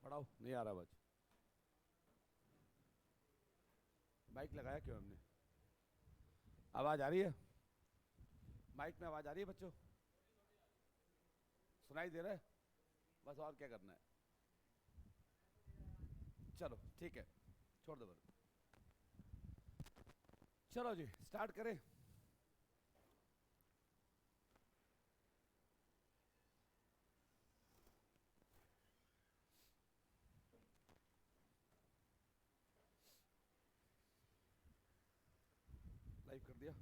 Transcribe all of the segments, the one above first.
बढ़ाओ, नहीं आ रहा आवाज। माइक लगाया क्यों हमने? आवाज आ रही है? माइक में आवाज आ रही है बच्चों? सुनाई दे रहा है? बस और क्या करना है? चलो ठीक है, छोड़ दो बस। चलो जी स्टार्ट करें। लाइव कर दिया।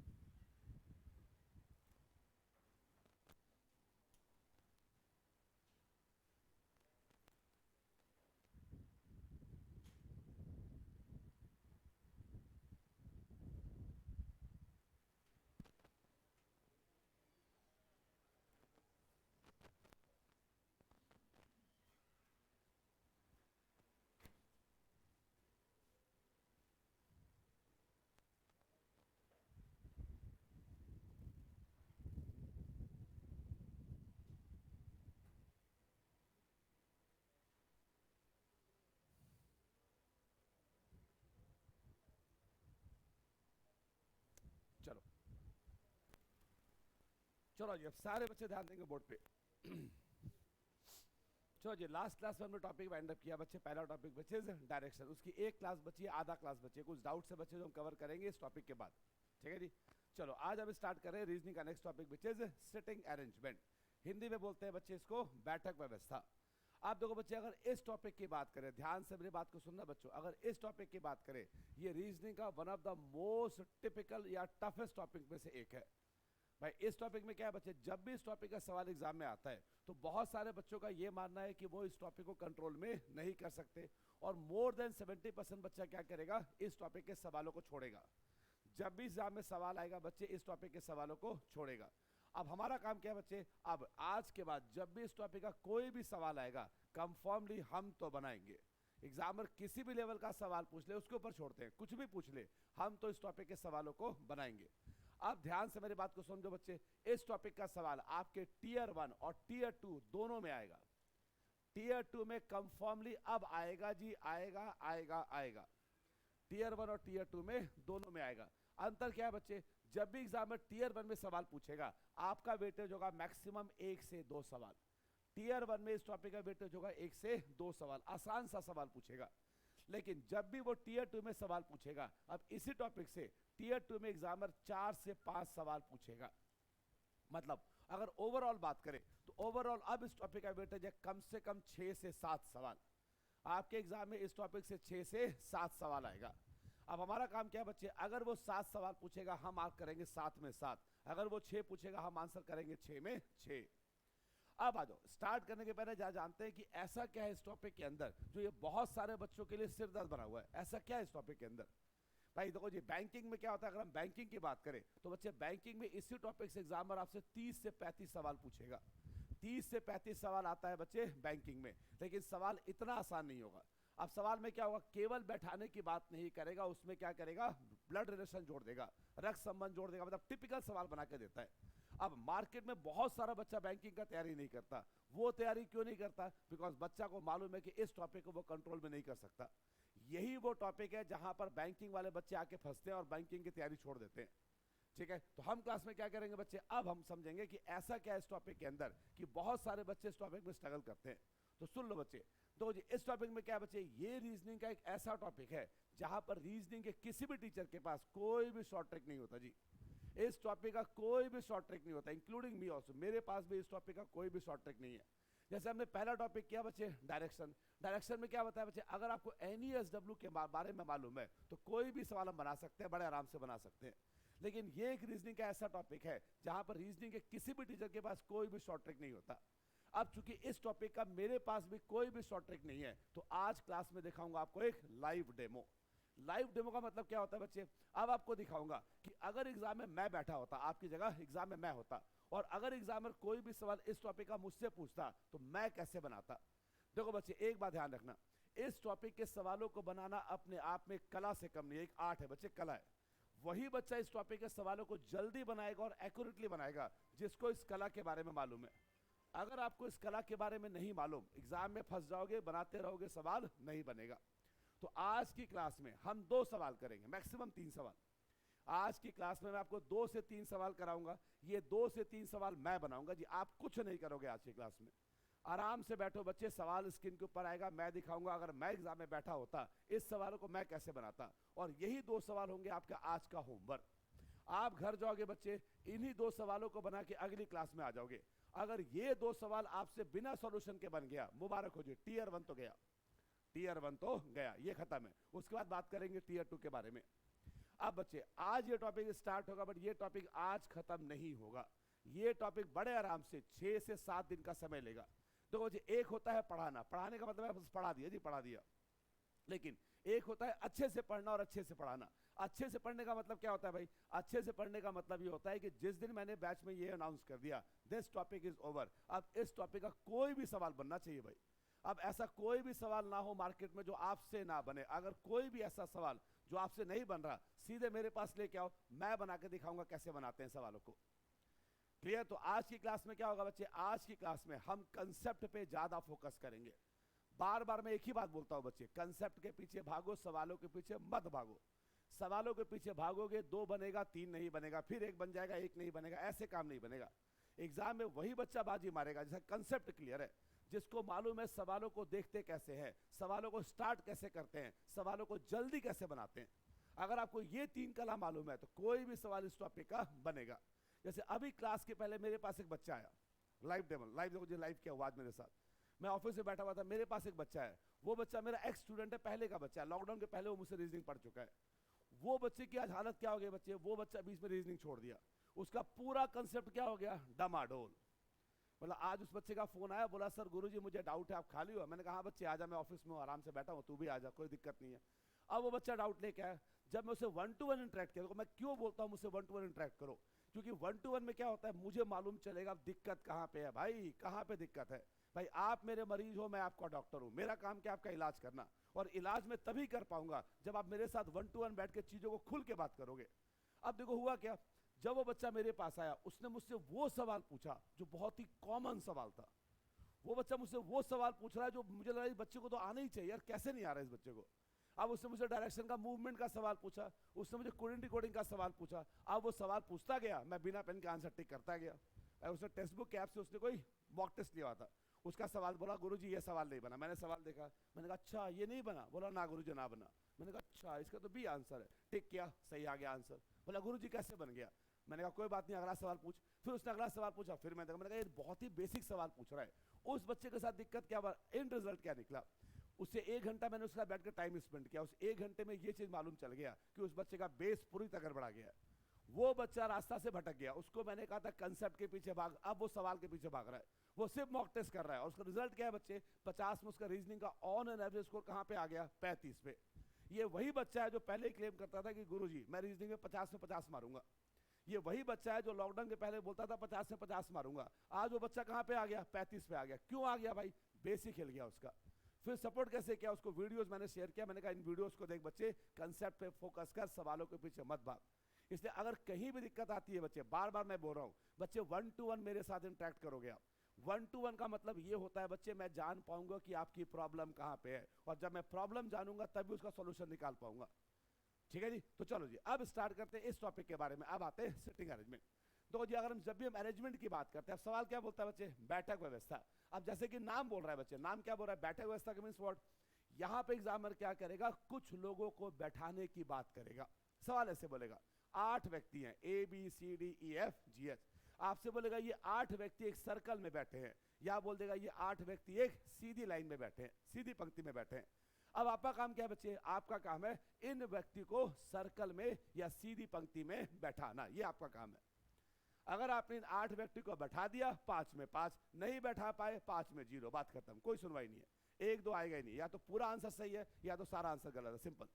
चलो चलो जी, अब सारे बच्चे ध्यान देंगे बोर्ड पे। चलो जी, लास्ट क्लास में हमने टॉपिक वाइंड अप किया बच्चे। पहला टॉपिक बच्चे डायरेक्शन, उसकी एक क्लास बची है, आधा क्लास बची है। कुछ डाउट से बच्चे जो हम कवर करेंगे इस टॉपिक के बाद। ठीक है जी। चलो आज हम स्टार्ट करें रीजनिंग का next topic which is sitting arrangement. Hindi में बोलते हैं बच्चे इसको बैठक व्यवस्था। आप देखो बच्चे, अगर इस टॉपिक की बात करें, ध्यान से मेरी बात को सुनना बच्चों, अगर इस टॉपिक की बात करें, ये रीजनिंग का one of the most typical या टफेस्ट टॉपिक में से एक है। भाई इस टॉपिक में क्या है बच्चे, जब भी इस टॉपिक का सवाल एग्जाम में आता है तो बहुत सारे बच्चों का ये मानना है कि वो इस टॉपिक को कंट्रोल में नहीं कर सकते, और मोर देन 70% बच्चा क्या करेगा, इस टॉपिक के सवालों को छोड़ेगा। जब भी एग्जाम में सवाल आएगा बच्चे, इस टॉपिक के सवालों को छोड़ेगा। अब हमारा काम क्या है बच्चे, अब आज के बाद जब भी इस टॉपिक का कोई भी सवाल आएगा, कंफर्मली हम तो बनाएंगे। एग्जामर किसी भी लेवल का सवाल पूछ ले, उसके ऊपर छोड़ते हैं, कुछ भी पूछ ले, हम तो इस टॉपिक के सवालों को बनाएंगे। अब ध्यान से मेरी बात को समझो बच्चे, इस टॉपिक का सवाल आपके टीयर 1 और टीयर 2 दोनों में आएगा। टीयर 2 में कंफर्मली अब आएगा जी, आएगा आएगा आएगा। टीयर 1 और टीयर 2 में दोनों में आएगा। अंतर क्या है बच्चे, जब भी एग्जाम में टीयर 1 में सवाल पूछेगा, आपका वेटेज होगा मैक्सिमम 1 से 2 सवाल। टीयर 1 में इस टॉपिक का वेटेज होगा 1 से 2 सवाल, आसान सा सवाल पूछेगा। लेकिन जब भी वो टीयर 2 में सवाल पूछेगा, अब इसी टॉपिक से टीयर 2 में एग्जामर 4 से 5 सवाल पूछेगा। मतलब अगर ओवरऑल बात करें तो ओवरऑल अब इस टॉपिक का वेटेज है कम से कम 6 से 7 सवाल। आपके एग्जाम में इस टॉपिक से 6 से 7 सवाल आएगा। अब हमारा काम क्या है बच्चे, अगर वो 7 सवाल पूछेगा हम मार्क करेंगे 7 में 7, अगर वो 6 पूछेगा हम आंसर करेंगे 6 में 6। अब आ जाओ, स्टार्ट करने के पहले जानते हैं कि ऐसा क्या है इस टॉपिक के अंदर जो ये बहुत सारे बच्चों के लिए सिरदर्द बना हुआ है। ऐसा क्या है इस टॉपिक के अंदर? भाई देखो जी, बैंकिंग में क्या होता है, अगर हम बैंकिंग की बात करें तो बच्चे बैंकिंग में इसी टॉपिक से एग्जामर आपसे 30 से 35 सवाल पूछेगा। 30 से 35 सवाल आता है बच्चे बैंकिंग में, लेकिन सवाल इतना आसान नहीं होगा। अब सवाल में क्या होगा, केवल बैठाने की बात नहीं करेगा, उसमें क्या करेगा, ब्लड रिलेशन जोड़ देगा, रक्त संबंध जोड़ देगा, मतलब टिपिकल सवाल बना के देता है। अब मार्केट में बहुत सारा बच्चा बैंकिंग का तैयारी नहीं करता। वो तैयारी क्यों नहीं करता? बिकॉज बच्चा को मालूम है कि इस टॉपिक को वो कंट्रोल में नहीं कर सकता। यही वो टॉपिक है जहां पर बैंकिंग वाले बच्चे आके फंसते हैं और बैंकिंग की तैयारी छोड़ देते हैं। ठीक है, तो हम क्लास में क्या करेंगे बच्चे, अब हम समझेंगे कि ऐसा क्या है इस टॉपिक के अंदर कि बहुत सारे बच्चे इस टॉपिक में स्ट्रगल करते हैं। तो सुन लो बच्चे, तो जी इस टॉपिक में क्या है बच्चे, ये रीजनिंग का एक ऐसा टॉपिक है जहां पर रीजनिंग के किसी भी टीचर के पास कोई भी शॉर्ट ट्रिक नहीं होता जी। इस टॉपिक का कोई भी शॉर्ट ट्रिक नहीं होता, इंक्लूडिंग मी ऑल्सो, मेरे पास भी इस टॉपिक का कोई भी शॉर्ट ट्रिक नहीं है। जैसे हमने पहला टॉपिक किया बच्चे डायरेक्शन। डायरेक्शन में क्या बताया बच्चे, अगर आपको NESW के बारे में मालूम है तो कोई भी सवाल हम बना सकते हैं, बड़े आराम से बना सकते हैं। लेकिन ये एक रीजनिंग का ऐसा टॉपिक है जहां पर रीजनिंग के किसी भी टीचर के पास कोई भी शॉर्ट ट्रिक नहीं होता। अब चूंकि इस टॉपिक का मेरे पास भी कोई भी शॉर्ट ट्रिक नहीं है, तो आज क्लास में दिखाऊंगा आपको एक लाइव डेमो। लाइव डेमो का मतलब क्या होता है बच्चे, अब आपको दिखाऊंगा कि अगर एग्जाम में मैं बैठा होता, आपकी जगह एग्जाम में मैं होता, और अगर एग्जामर कोई भी सवाल इस टॉपिक का मुझसे पूछता तो मैं कैसे बनाता। देखो बच्चे, एक बात ध्यान रखना, इस टॉपिक के सवालों को बनाना अपने आप में कला से कम नहीं है, एक आर्ट है बच्चे, कला है। वही बच्चा इस टॉपिक के सवालों को जल्दी बनाएगा और एक्यूरेटली बनाएगा जिसको इस कला के बारे में मालूम है। अगर आपको इस कला के बारे में नहीं मालूम, एग्जाम में फंस जाओगे, बनाते रहोगे, सवाल नहीं बनेगा। तो आज की क्लास में हम 2 सवाल करेंगे, मैक्सिमम 3 सवाल। आज की क्लास में मैं आपको 2 से 3 सवाल कराऊंगा। ये 2 से 3 सवाल मैं बनाऊंगा जी, आप कुछ नहीं करोगे आज की क्लास में। आराम से बैठो बच्चे, सवाल स्क्रीन के ऊपर आएगा, मैं दिखाऊंगा। अगर मैं एग्जाम में बैठा होता, इस सवालों को मैं कैसे बनाता, और यही 2 सवाल होंगे आपका आज का होमवर्क। आप घर जाओगे बच्चे, इन्हीं 2 सवालों को बना के अगली क्लास में आ जाओगे। अगर ये 2 सवाल आपसे बिना सॉल्यूशन के बन गया, मुबारक हो जी, टीयर 1 तो गया, टीयर 1 तो गया, ये खत्म है। उसके बाद बात करेंगे टीयर 2 के बारे में। अब बच्चे, आज ये टॉपिक स्टार्ट होगा, बट ये टॉपिक आज खत्म नहीं होगा। ये टॉपिक बड़े आराम से 6 से 7 दिन का समय लेगा। देखो जी, एक होता है पढ़ाना, पढ़ाने का मतलब है बस पढ़ा दिया जी, पढ़ा दिया। लेकिन एक होता है अच्छे से पढ़ना और अच्छे से पढ़ाना। अच्छे से पढ़ने का मतलब क्या होता है भाई? अच्छे से पढ़ने का मतलब ये होता है कि जिस दिन मैंने बैच में ये अनाउंस कर दिया, दिस टॉपिक इज ओवर, अब इस टॉपिक का कोई भी सवाल बनना चाहिए भाई। अब ऐसा कोई भी सवाल ना हो मार्केट में जो आपसे ना बने। अगर कोई भी ऐसा सवाल जो आपसे नहीं बन रहा, सीधे मेरे पास लेके आओ, मैं बना के दिखाऊंगा कैसे बनाते हैं सवालों को। क्लियर? तो आज की क्लास में क्या होगा बच्चे, आज की क्लास में हम कंसेप्ट पे ज्यादा फोकस करेंगे। बार बार मैं एक ही बात बोलता हूं बच्चे, कंसेप्ट के पीछे भागो, सवालों के पीछे मत भागो। सवालों के पीछे भागोगे, 2 बनेगा, 3 नहीं बनेगा, फिर 1 बन जाएगा, 1 नहीं बनेगा, ऐसे काम नहीं बनेगा। एग्जाम में वही बच्चा बाजी मारेगा जिसका कंसेप्ट क्लियर है, जिसको मालूम है सवालों को देखते कैसे हैं, सवालों को स्टार्ट कैसे करते हैं, सवालों को जल्दी कैसे बनाते हैं। अगर आपको ये 3 कला मालूम है तो कोई भी सवाल इस टॉपिक का बनेगा। जैसे अभी क्लास के पहले मेरे पास एक बच्चा आया, लाइव डेमो, लाइव देखो जी, लाइव क्या हुआ आज मेरे साथ। मैं ऑफिस में बैठा हुआ था, मेरे पास एक बच्चा है, वो बच्चा मेरा एक्स स्टूडेंट है, पहले का बच्चा है, लॉकडाउन के पहले वो मुझसे रीजनिंग पढ़ चुका है। वो बच्चे की आज हालत क्या हो गई बच्चे, वो बच्चा बीच में रीजनिंग छोड़ दिया, उसका पूरा कंसेप्ट क्या हो गया, डमाडोल। मतलब आज उस बच्चे का फोन आया, बोला सर गुरुजी मुझे डाउट है, आप खाली हो? मैंने कहा हाँ बच्चे आजा, मैं ऑफिस में हूँ, आराम से बैठा हूँ, तू भी आजा, कोई दिक्कत नहीं है। अब वो बच्चा डाउट लेके आया। जब मैं उसे 1 to 1 इंटरेक्ट किया, मैं क्यों बोलता हूँ मुझसे 1 to 1 इंटरेक्ट करो, क्योंकि 1 to 1 में क्या होता है, मुझे मालूम चलेगा दिक्कत कहाँ पे है भाई, कहाँ पे दिक्कत है। भाई आप मेरे मरीज हो, मैं आपका डॉक्टर हूँ, मेरा काम क्या आपका इलाज करना, और इलाज में तभी कर पाऊंगा जब आप मेरे साथ 1 to 1 बैठ के चीजों को खुल के बात करोगे। अब देखो हुआ क्या, जब वो बच्चा मेरे पास आया, उसने मुझसे वो सवाल पूछा जो बहुत ही कॉमन सवाल था। वो बच्चा मुझसे वो सवाल पूछ रहा है जो मुझे लगा इस बच्चे को तो आना ही चाहिए यार, कैसे नहीं आ रहा है इस बच्चे को। अब उसने मुझे डायरेक्शन का, मूवमेंट का सवाल पूछा, उसने मुझे कोडिंग डिकोडिंग का सवाल पूछा। अब वो सवाल पूछता गया, मैं बिना पेन के आंसर टिक करता गया। उसने टेक्स्ट बुक के ऐप से उसने कोई मॉक टेस्ट लिया था, उसका सवाल बोला गुरुजी ये सवाल नहीं बना। मैंने सवाल देखा, मैंने कहा अच्छा ये नहीं बना? बोला ना गुरुजी ना बना। मैंने कहा अच्छा इसका तो बी आंसर है, टिक किया, सही आ गया आंसर। बोला गुरुजी कैसे बन गया? मैंने कहा कोई बात नहीं, अगला सवाल पूछ। फिर उसने अगला सवाल पूछा, फिर मैंने कहा ये बहुत ही बेसिक सवाल पूछ रहा है। उस बच्चे के साथ दिक्कत क्या हुआ, एंड रिजल्ट क्या निकला, उससे 1 घंटा मैंने उसके साथ बैठ कर टाइम स्पेंड किया। उस 1 घंटे में ये चीज मालूम चल गया कि उस बच्चे का बेस पूरी तरह बढ़ा गया। वो बच्चा रास्ता से भटक गया, उसको मैंने कहा था कंसेप्ट के पीछे भाग, अब वो सवाल के पीछे भाग रहा है, वो सिर्फ मॉक टेस्ट कर रहा है। और उसका रिजल्ट क्या है बच्चे, 50 में उसका रीजनिंग का ऑन एन एवरेज स्कोर कहां पे आ गया, 35 पे। ये वही बच्चा है जो पहले क्लेम करता था कि गुरुजी मैं रीजनिंग में 50 में 50 मारूंगा। ये वही बच्चा है जो लॉकडाउन के पहले बोलता था 50 में 50 मारूंगा। आज वो बच्चा कहां पे आ गया, 35 पे आ गया। क्यों आ गया भाई, बेसिक हिल गया उसका। फिर सपोर्ट कैसे किया, उसको वीडियोस मैंने शेयर किया, मैंने कहा इन वीडियोस को देख बच्चे, कंसेप्ट पे फोकस कर, सवालों के पीछे मत भाग। इसलिए अगर कहीं भी दिक्कत आती है बच्चे, बार बार मैं बोल रहा हूं बच्चे, 1 to 1 मेरे साथ इंटरेक्ट करोगे आप। 1 to 1 का मतलब ये होता है बच्चे, मैं जान पाऊंगा कि आपकी प्रॉब्लम कहां पे है, और जब मैं प्रॉब्लम जानूंगा तभी उसका सॉल्यूशन निकाल पाऊंगा। ठीक है जी, तो चलो जी अब स्टार्ट करते हैं इस टॉपिक के बारे में। अब आते हैं सिटिंग अरेंजमेंट। तो जी अगर हम जब भी हम अरेंजमेंट की बात करते हैं, अब सवाल क्या बोलता है बच्चे, बैठक व्यवस्था। अब जैसे कि नाम बोल रहा है बच्चे, नाम क्या बोल रहा है, बैठक व्यवस्था का मींस व्हाट। यहां पे एग्जामिनर क्या करेगा, कुछ लोगों को बैठाने की बात करेगा। सवाल ऐसे बोलेगा 8 व्यक्ति हैं, A B C D E F G H. आपसे बोलेगा ये 8 व्यक्ति एक सर्कल में बैठे हैं, या बोल देगा ये 8 व्यक्ति एक सीधी लाइन में बैठे हैं, सीधी पंक्ति में बैठे हैं। अब आपका काम क्या है बच्चे, आपका काम है इन व्यक्ति को सर्कल में या सीधी पंक्ति में बैठाना, ये आपका काम है। अगर आपने इन 8 व्यक्ति को बैठा दिया, 5 में 5, नहीं बैठा पाए 5 में 0, बात खत्म, कोई सुनवाई नहीं है। 1 2 आएगा ही नहीं, या तो पूरा आंसर सही है या तो सारा आंसर गलत है, सिंपल।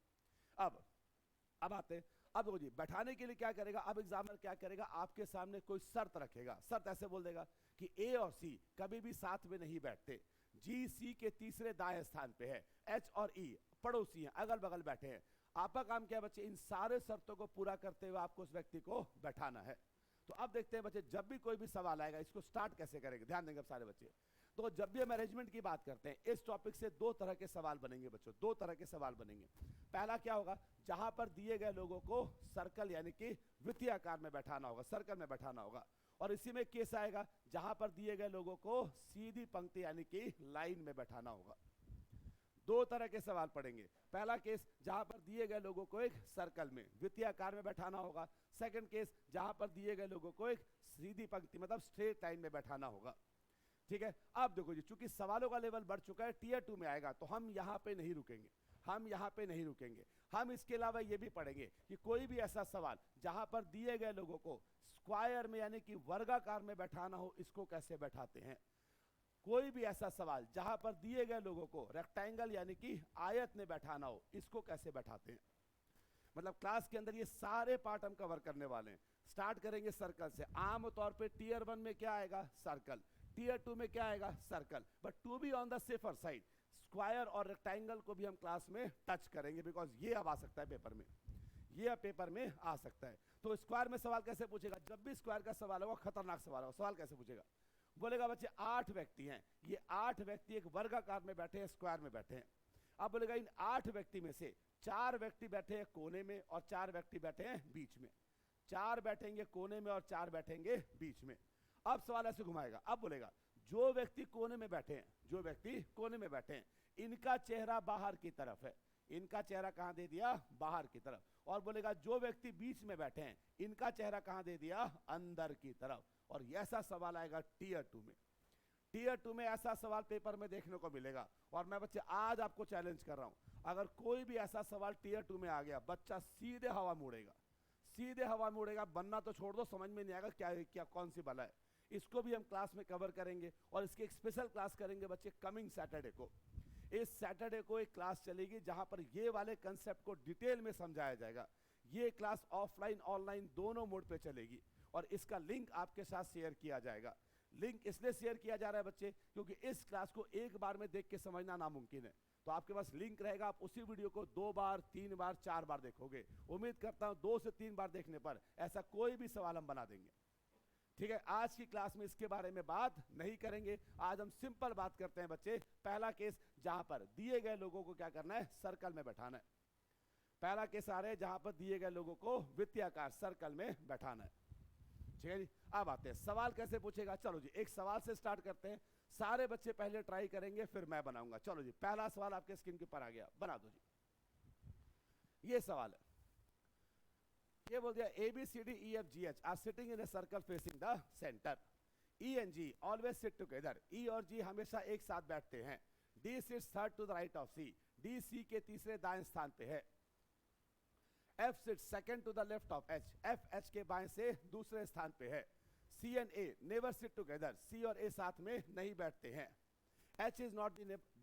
अब आते हैं, अब देखो जी बैठाने के लिए क्या करेगा, अब एग्जामिनर क्या करेगा, आपके सामने कोई शर्त रखेगा। शर्त ऐसे बोल देगा कि ए और सी कभी भी साथ में नहीं बैठते, जी सी के तीसरे दाएं स्थान पे है, एच और ई पड़ोसी हैं, अगल बगल बैठे हैं। आपका काम क्या है बच्चे, इन सारे शर्तों को पूरा करते हुए आपको उस व्यक्ति को बैठाना है। तो अब देखते हैं बच्चे, जब भी कोई भी सवाल आएगा इसको स्टार्ट कैसे करेंगे, ध्यान देंगे अब सारे बच्चे। तो जब भी हम अरेंजमेंट की बात करते हैं इस टॉपिक से दो तरह के सवाल बनेंगे बच्चों, दो तरह के सवाल बनेंगे। पहला क्या होगा, जहां पर दिए गए लोगों को सर्कल यानी कि वृत्तीय आकार में बैठाना होगा, सर्कल में बैठाना होगा। और इसी में केस आएगा जहां पर दिए गए लोगों को सीधी पंक्ति यानी कि लाइन में बैठाना होगा। दो तरह के सवाल पढ़ेंगे। पहला केस जहां पर दिए गए लोगों को एक सर्कल में वृत्तीय आकार में बैठाना होगा। सेकंड केस जहां पर दिए गए लोगों को एक सीधी पंक्ति मतलब स्ट्रेट लाइन में बैठाना होगा। ठीक है, अब देखो जी, चूंकि सवालों का लेवल बढ़ चुका है, टीयर 2 में आएगा, तो हम यहाँ पे नहीं रुकेंगे, हम यहाँ पे नहीं रुकेंगे। हम इसके अलावा ये भी पढ़ेंगे कि कोई भी ऐसा सवाल जहां पर दिए गए लोगों को स्क्वायर में यानी कि वर्गाकार में बैठाना हो, इसको कैसे बैठाते हैं। कोई भी ऐसा सवाल जहां पर दिए गए लोगों को रेक्टेंगल यानी कि आयत में बैठाना हो, इसको कैसे बैठाते हैं। मतलब क्लास के अंदर ये सारे पार्ट हम कवर करने वाले हैं। स्टार्ट करेंगे सर्कल से। आमतौर पे टीयर 1 में क्या आएगा, सर्कल। टीयर 2 में क्या आएगा, circle. But to be on the safer side, square और रेक्टेंगल को भी हम क्लास में टच करेंगे, बिकॉज ये अब आ सकता है पेपर में, ये अब पेपर में आ सकता है। तो स्क्वायर में सवाल कैसे पूछेगा, जब भी स्क्वायर का सवाल होगा खतरनाक सवाल होगा। सवाल कैसे पूछेगा, बोलेगा बच्चे 8 व्यक्ति हैं, ये 8 व्यक्ति एक वर्गाकार में बैठे हैं, स्क्वायर में बैठे हैं। अब बोलेगा इन 8 व्यक्ति में से 4 व्यक्ति बैठे हैं कोने में और 4 व्यक्ति बैठे हैं बीच में। 4 बैठेंगे कोने में और 4 बैठेंगे बीच में। अब सवाल ऐसे घुमाएगा, अब बोलेगा जो व्यक्ति कोने में बैठे हैं, जो व्यक्ति कोने में बैठे हैं, इनका चेहरा बाहर की तरफ है। इनका चेहरा कहां दे दिया, बाहर की तरफ। और बोलेगा जो व्यक्ति बीच में बैठे हैं, इनका चेहरा कहां दे दिया, अंदर की तरफ। और ऐसा सवाल आएगा टीयर 2 में। टीयर 2 में ऐसा सवाल पेपर में देखने को मिलेगा। और मैं बच्चे आज आपको चैलेंज कर रहा हूं, अगर कोई भी ऐसा सवाल टीयर 2 में आ गया, बच्चा सीधे हवा मुड़ेगा, सीधे हवा मुड़ेगा। बनना तो छोड़ दो, समझ में नहीं आएगा क्या क्या कौन सी बला है। इसको भी हम क्लास में कवर करेंगे और इसकी एक स्पेशल क्लास करेंगे बच्चे कमिंग सैटरडे को। इस सैटरडे को एक क्लास चलेगी जहां पर ये वाले कंसेप्ट को डिटेल में समझाया जाएगा। ये क्लास ऑफलाइन ऑनलाइन दोनों मोड पे चलेगी और इसका लिंक आपके साथ शेयर किया जाएगा। लिंक इसलिए शेयर किया जा रहा है बच्चे क्योंकि इस क्लास को एक बार में देख के समझना नामुमकिन है। तो आपके पास लिंक रहेगा, आप उसी वीडियो को 2 बार 3 बार 4 बार देखोगे। उम्मीद करता हूं 2 से 3 बार देखने पर ऐसा कोई भी सवाल हम बना देंगे। ठीक है, आज की क्लास में इसके बारे में बात नहीं करेंगे। आज हम सिंपल बात करते हैं बच्चे। पहला केस जहां पर दिए गए लोगों को क्या करना है, सर्कल में बैठाना है। पहला केस आ रहा है जहां पर दिए गए लोगों को वृत्ताकार सर्कल में बैठाना है। ठीक है जी, अब आते हैं सवाल कैसे पूछेगा। चलो जी, एक सवाल से स्टार्ट करते हैं। सारे बच्चे पहले ट्राई करेंगे, फिर मैं बनाऊंगा। चलो जी, पहला सवाल आपके स्क्रीन के ऊपर आ गया, बना दो जी। ये सवाल है, ये बोल दिया ABCDEFGH are sitting in a circle facing the centre. E and G always sit together. E और G हमेशा एक साथ बैठते हैं। D sits third to the right of C। D C के तीसरे दाएं स्थान पे है। F sits second to the left of H। F H के बाएं से दूसरे स्थान पे है। C and A never sit together. C और A साथ में नहीं बैठते हैं। H is not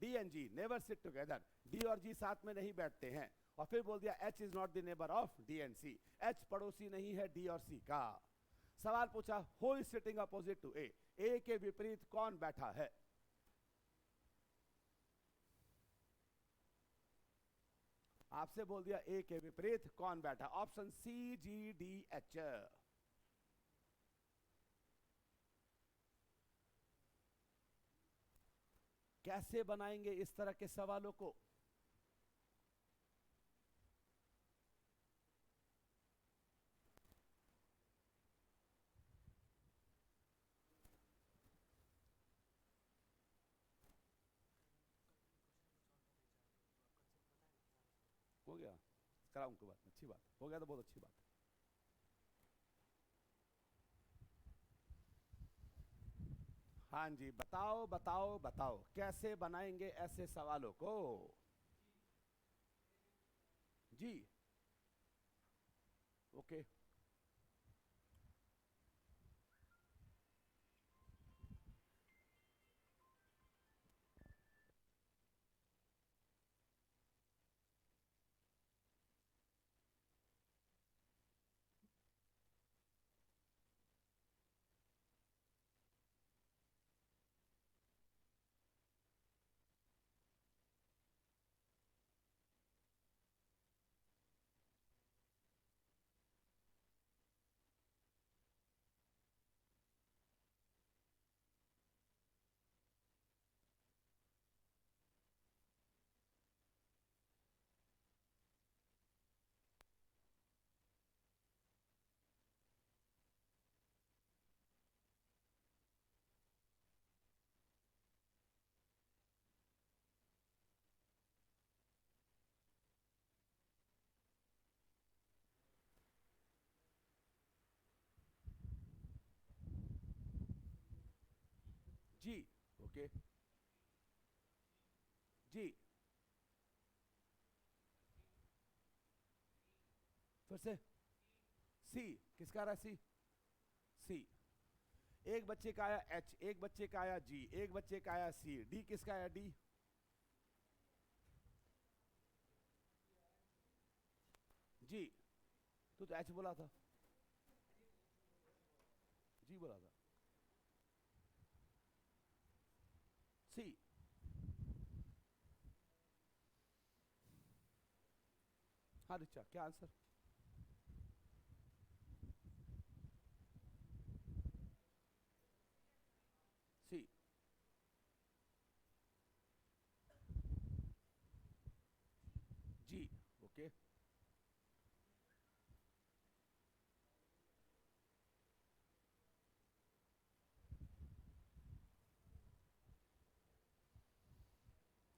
D and G never sit together. D और G साथ में नहीं बैठते हैं। और फिर बोल दिया H is not the neighbour of D and C। H पड़ोसी नहीं है D और C का। सवाल पूछा who is sitting opposite to A। A के विपरीत कौन बैठा है। आपसे बोल दिया A के विपरीत कौन बैठा। Option CGDH। कैसे बनाएंगे इस तरह के सवालों को। हो गया, कराऊं की बात, अच्छी बात, हो गया तो बहुत अच्छी बात। हाँ जी, बताओ बताओ बताओ कैसे बनाएंगे ऐसे सवालों को। जी ओके। जी ओके जी फिर से सी किसका आ रहा है सी सी एक बच्चे का आया एच एक बच्चे का आया जी एक बच्चे का आया सी डी किसका आया डी जी तो एच बोला था जी बोला था सी हाँ रिचा क्या आंसर सी जी ओके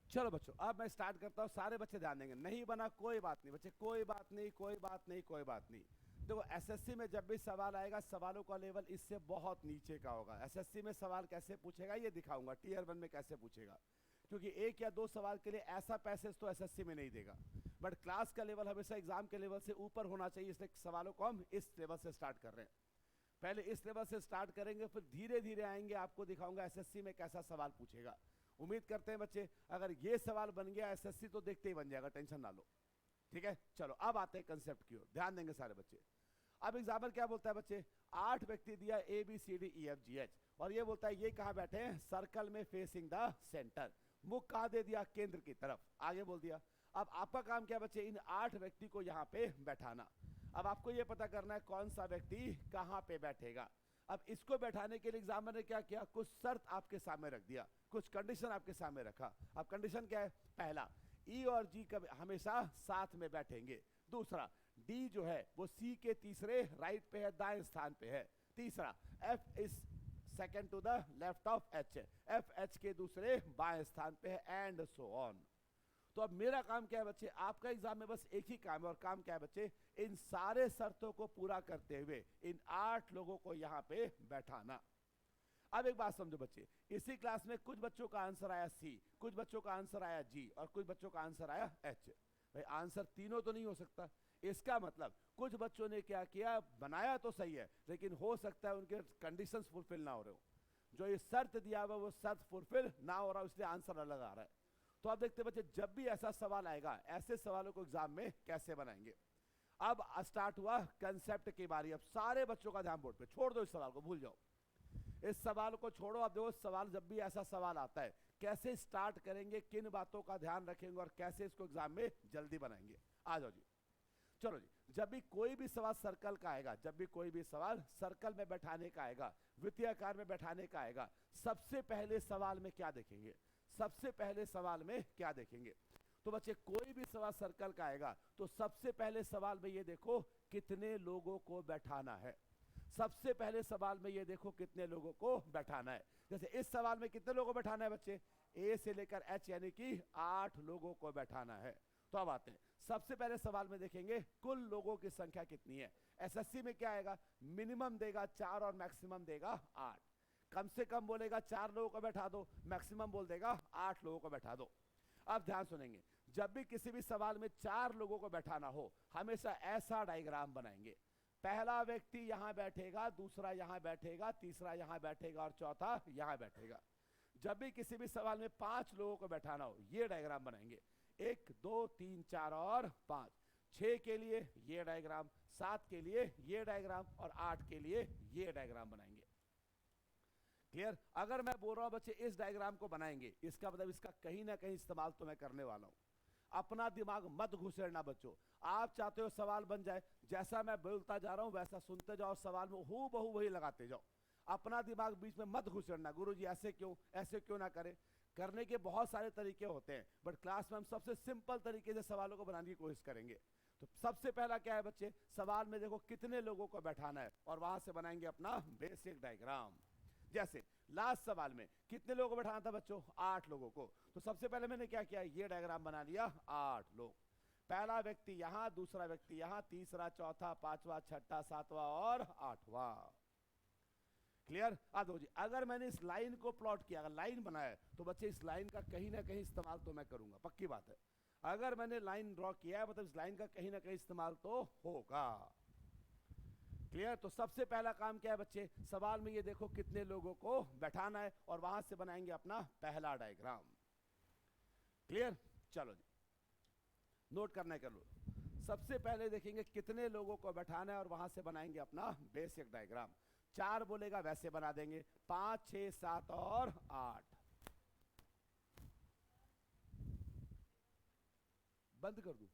चलो बच्चों अब मैं स्टार्ट करता हूँ सारे बच्चे ध्यान देंगे नहीं बना कोई बात नहीं बच्चे कोई बात नहीं कोई बात नहीं कोई बात नहीं देखो एसएससी में जब भी सवाल आएगा सवालों का लेवल इससे बहुत नीचे का होगा एसएससी में सवाल कैसे पूछेगा ये दिखाऊंगा टीयर 1 में कैसे पूछेगा क्योंकि एक या दो सवाल के लिए ऐसा पैसेज तो एसएससी में नहीं देगा बट क्लास का लेवल हमेशा एग्जाम के लेवल से ऊपर होना चाहिए इसलिए सवालों को हम इस लेवल से स्टार्ट कर रहे हैं पहले इस लेवल से स्टार्ट करेंगे फिर धीरे धीरे आएंगे आपको दिखाऊंगा एसएससी में कैसा सवाल पूछेगा उम्मीद करते हैं बच्चे अगर ये सवाल बन गया एसएससी तो देखते ही बन जाएगा टेंशन ना लो ठीक है चलो अब आते हैं कंसेप्ट की ओर ध्यान देंगे सारे बच्चे अब एग्जाम्पल क्या बोलता है बच्चे 8 व्यक्ति दिया A B C D E F G H और ये बोलता है ये कहाँ बैठे हैं सर्कल में फेसिंग द सेंटर मुख कहाँ दे दिया केंद्र की तरफ आगे बोल दिया अब आपका काम क्या बच्चे इन 8 व्यक्ति को यहाँ पे बैठाना अब आपको ये पता करना है कौन सा व्यक्ति कहाँ पे बैठेगा अब इसको बैठाने के लिए एग्जामिनर ने क्या किया कुछ शर्त आपके सामने रख दिया कुछ कंडीशन आपके सामने रखा अब कंडीशन क्या है पहला ई और जी कब हमेशा साथ में बैठेंगे दूसरा डी जो है वो सी के तीसरे राइट पे है दाएं स्थान पे है तीसरा F is second to the left of H F H के दूसरे बाएं स्थान पे है एंड सो ऑन तो अब मेरा काम क्या है बच्चे आपका एग्जाम में बस एक ही काम है और काम क्या है बच्चे इन सारे शर्तों को पूरा करते हुए इन 8 लोगों को यहाँ पे बैठाना अब एक बात समझो बच्चे इसी क्लास में कुछ बच्चों का आंसर आया सी कुछ बच्चों का आंसर आया जी और कुछ बच्चों का आंसर आया एच भाई आंसर तीनों तो नहीं हो सकता इसका मतलब कुछ बच्चों ने क्या किया बनाया तो सही है लेकिन हो सकता है उनके कंडीशंस फुलफिल ना हो रहे हो जो ये शर्त दिया हुआ वो शर्त फुलफिल ना हो रहा इसलिए आंसर अलग आ रहा है तो आप देखते बच्चे जब भी ऐसा सवाल आएगा ऐसे सवालों को एग्जाम में कैसे बनाएंगे अब स्टार्ट हुआ कंसेप्ट की बारी अब सारे बच्चों का ध्यान बोर्ड पे छोड़ दो इस सवाल को भूल जाओ इस सवाल को छोड़ो अब देखो सवाल जब भी ऐसा सवाल आता है कैसे स्टार्ट करेंगे किन बातों का ध्यान रखेंगे और कैसे इसको एग्जाम में जल्दी बनाएंगे आ जाओ जी चलो जी जब भी कोई भी सवाल सर्कल का आएगा जब भी कोई भी सवाल सर्कल में बैठाने का आएगा वृत्तीय आकार में बैठाने का आएगा सबसे पहले सवाल में क्या देखेंगे सबसे पहले सवाल में क्या देखेंगे तो बच्चे कोई भी सवाल सर्कल का आएगा तो सबसे पहले सवाल में ये देखो कितने लोगों को बैठाना है सबसे पहले सवाल में ये देखो कितने लोगों को बैठाना है जैसे इस सवाल में कितने लोगों को बैठाना है बच्चे ए से लेकर एच यानी कि 8 लोगों को बैठाना है तो अब आते हैं सबसे पहले सवाल में देखेंगे कुल लोगों की संख्या कितनी है एसएससी में क्या आएगा मिनिमम देगा 4 और मैक्सिमम देगा 8 कम से कम बोलेगा 4 लोगों को बैठा दो मैक्सिमम बोल देगा 8 लोगों को बैठा दो अब ध्यान सुनेंगे जब भी किसी भी सवाल में 4 लोगों को बैठाना हो हमेशा ऐसा डायग्राम बनाएंगे पहला व्यक्ति यहां बैठेगा दूसरा यहां बैठेगा तीसरा यहां बैठेगा और चौथा यहां बैठेगा जब भी किसी भी सवाल में 5 लोगों को बैठाना हो ये डायग्राम बनाएंगे 1 2 3 4 और 5 6 के लिए ये डायग्राम 7 के लिए ये डायग्राम और 8 के लिए ये डायग्राम बनाएंगे क्लियर अगर मैं बोल रहा हूं बच्चे इस डायग्राम को बनाएंगे इसका मतलब इसका कहीं ना कहीं इस्तेमाल तो मैं करने वाला हूं अपना दिमाग मत घुसेड़ना बच्चों आप चाहते हो सवाल बन जाए जैसा मैं बोलता जा रहा हूं वैसा सुनते जाओ सवाल में हूं बहू वही लगाते जाओ अपना दिमाग बीच में मत घुसेड़ना गुरुजी ऐसे क्यों ना करें करने के बहुत सारे तरीके होते हैं बट क्लास में हम सबसे सिंपल तरीके से सवालों को बनाने की कोशिश करेंगे तो सबसे पहला क्या है बच्चे सवाल में देखो कितने लोगों को बैठाना है और वहां से बनाएंगे अपना बेसिक डायग्राम जैसे लास्ट सवाल में कितने लोगों को बैठाना था बच्चों 8 लोगों को तो सबसे पहले मैंने क्या किया ये डायग्राम बना लिया 8 लोग पहला व्यक्ति यहां दूसरा व्यक्ति यहां तीसरा चौथा पांचवा छठा सातवां और 8वां क्लियर? आ दो जी, अगर मैंने इस लाइन को प्लॉट किया, अगर लाइन बनाया तो बच्चे इस लाइन का कहीं ना कहीं इस्तेमाल तो मैं करूंगा, पक्की बात है। अगर मैंने लाइन ड्रॉ किया है मतलब इस लाइन का कहीं ना कहीं इस्तेमाल तो होगा। क्लियर? तो सबसे पहला काम क्या है बच्चे, सवाल में ये देखो कितने लोगों को बैठाना है और वहां से बनाएंगे अपना पहला डायग्राम। क्लियर? चलो जी, नोट करना है कर लो। सबसे पहले देखेंगे कितने लोगों को बैठाना है और वहां से बनाएंगे अपना बेसिक डायग्राम। 4 बोलेगा वैसे बना देंगे, 5 6 7 और 8। बंद कर दूं?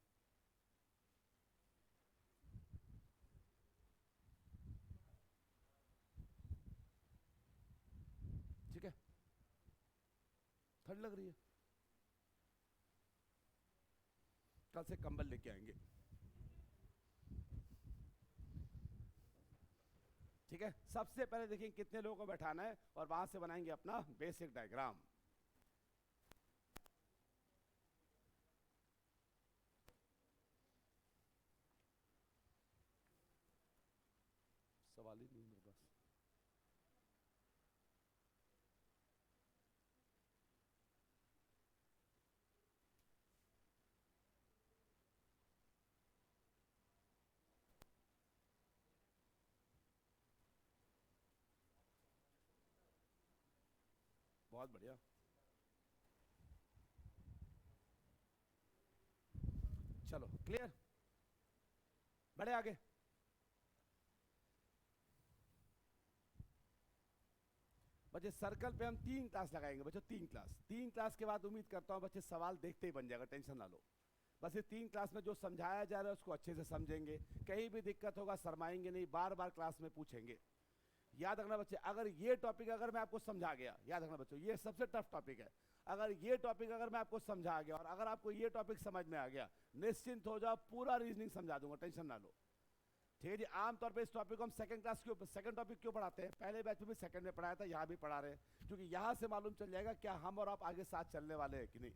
ठीक है, ठंड लग रही है, कल से कंबल लेके आएंगे। ठीक है, सबसे पहले देखिए कितने लोगों को बैठाना है और वहां से बनाएंगे अपना बेसिक डायग्राम। सवाल ही नहीं मेरे पास। बहुत बढ़िया, चलो क्लियर, बढ़े आगे। बच्चे सर्कल पे हम 3 क्लास लगाएंगे बच्चों, 3 क्लास के बाद उम्मीद करता हूँ बच्चे सवाल देखते ही बन जाएगा, टेंशन ना लो। बस ये 3 क्लास में जो समझाया जा रहा है उसको अच्छे से समझेंगे, कहीं भी दिक्कत होगा शर्माएंगे नहीं, बार बार क्लास में पूछेंगे। याद रखना बच्चे, अगर ये टॉपिक अगर मैं आपको समझा गया, याद रखना बच्चों ये सबसे टफ टॉपिक है, अगर ये टॉपिक अगर मैं आपको समझा गया और अगर आपको ये टॉपिक समझ में आ गया, निश्चिंत हो जाओ, पूरा रीजनिंग समझा दूंगा, टेंशन ना लो। ठीक है जी, आमतौर पे इस टॉपिक को हम सेकंड क्लास के ऊपर सेकंड टॉपिक क्यों पढ़ाते हैं, पहले बैच में भी सेकंड में पढ़ाया था, यहाँ भी पढ़ा रहे हैं, क्योंकि यहाँ से मालूम चल जाएगा क्या हम और आप आगे साथ चलने वाले हैं कि नहीं।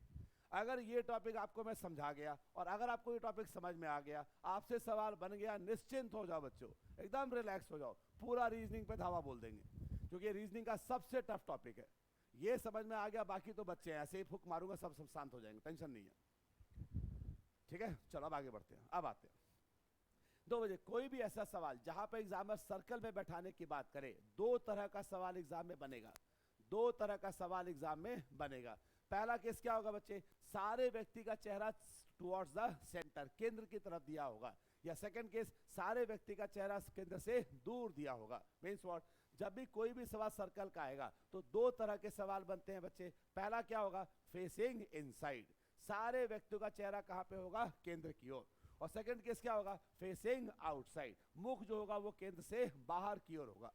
अगर ये टॉपिक आपको मैं समझा गया और अगर आपको ये टॉपिक समझ में आ गया, आपसे सवाल बन गया, निश्चिंत हो जाओ बच्चों, एकदम रिलैक्स हो जाओ, पूरा रीजनिंग पे धावा बोल देंगे, क्योंकि रीजनिंग का सबसे टफ टॉपिक है। ये समझ में आ गया, बाकी तो बच्चे ऐसे ही फुक मारूंगा सब शांत हो जाएंगे, टेंशन नहीं है। ठीक है, चलो अब आगे बढ़ते हैं। अब आते हैं 2 बजे, कोई भी ऐसा सवाल जहां पर एग्जामिनर सर्कल में बैठाने की बात करे, 2 तरह का सवाल एग्जाम में बनेगा, 2 तरह का सवाल एग्जाम में बनेगा। पहला केस क्या होगा बच्चे, सारे व्यक्ति का चेहरा टुवर्ड्स द सेंटर, केंद्र की तरफ दिया होगा, या सेकंड केस सारे व्यक्ति का चेहरा केंद्र से दूर दिया होगा। मींस व्हाट, जब भी कोई भी सवाल सर्कल का आएगा तो 2 तरह के सवाल बनते हैं बच्चे। पहला क्या होगा, फेसिंग इनसाइड, सारे व्यक्तियों का चेहरा कहां पे होगा, केंद्र की ओर। और सेकंड केस क्या होगा, फेसिंग आउटसाइड, मुख जो होगा वो केंद्र से बाहर की ओर होगा।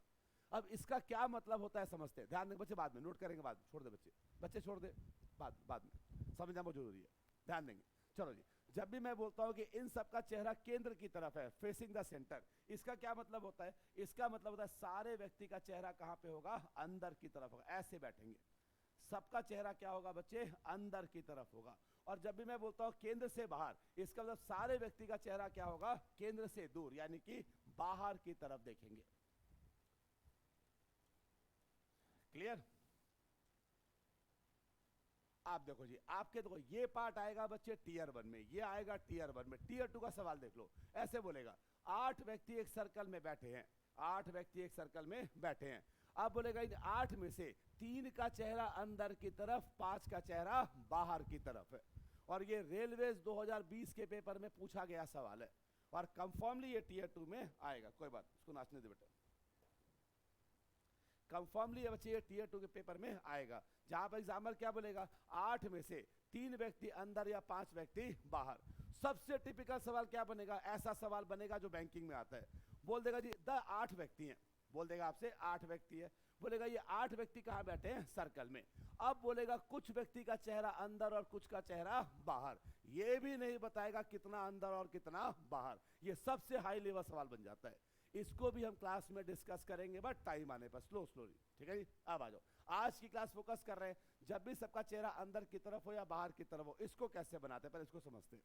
अब इसका क्या मतलब होता है समझते हैं, ध्यान दें बच्चे, बाद में नोट करेंगे, बाद में छोड़ दे बच्चे, बच्चे छोड़ दे, बाद में समझना बहुत जरूरी है, ध्यान देंगे। चलो जी, जब भी मैं बोलता हूं कि इन सब का चेहरा केंद्र की तरफ है, फेसिंग द सेंटर, इसका क्या मतलब होता है, इसका मतलब होता है सारे व्यक्ति का चेहरा कहां पे होगा, अंदर की तरफ होगा, ऐसे बैठेंगे, सबका चेहरा क्या होगा बच्चे, अंदर की तरफ होगा। और जब भी मैं बोलता हूं केंद्र से बाहर, इसका मतलब सारे व्यक्ति का चेहरा क्या होगा, केंद्र से दूर, यानी कि बाहर की तरफ देखेंगे। क्लियर? आप देखो जी, आपके देखो ये पार्ट आएगा बच्चे टीयर 1 में, ये आएगा टीयर 1 में। टीयर 2 का सवाल देख लो, ऐसे बोलेगा 8 व्यक्ति एक सर्कल में बैठे हैं, 8 व्यक्ति एक सर्कल में बैठे हैं। अब बोलेगा इन 8 में से 3 का चेहरा अंदर की तरफ, 5 का चेहरा बाहर की तरफ है। और ये रेलवेज 2020 के पेपर में पूछा गया सवाल है और कंफर्मली ये टीयर 2 में आएगा। कोई बात, इसको नाचने दे बेटा, कंफर्मली ये बच्चे ये टीयर 2 के पेपर में आएगा, जहां पर एग्जामिनर क्या बोलेगा, 8 में से 3 व्यक्ति अंदर या 5 व्यक्ति बाहर। सबसे टिपिकल सवाल क्या बनेगा, ऐसा सवाल बनेगा जो बैंकिंग में आता है, बोल देगा जी द 8 व्यक्ति हैं, बोल देगा आपसे 8 व्यक्ति है, बोलेगा ये 8 व्यक्ति कहां बैठे हैं, सर्कल में। अब बोलेगा कुछ व्यक्ति का चेहरा अंदर और कुछ का चेहरा बाहर, ये भी नहीं बताएगा कितना अंदर और कितना बाहर। ये सबसे हाई लेवल सवाल बन जाता है, इसको भी हम क्लास में डिस्कस करेंगे, बट टाइम आने पर, स्लोली। ठीक है जी, अब आ जाओ, आज की क्लास फोकस कर रहे हैं जब भी सबका चेहरा अंदर की तरफ हो या बाहर की तरफ हो, इसको कैसे बनाते हैं पहले इसको समझते हैं।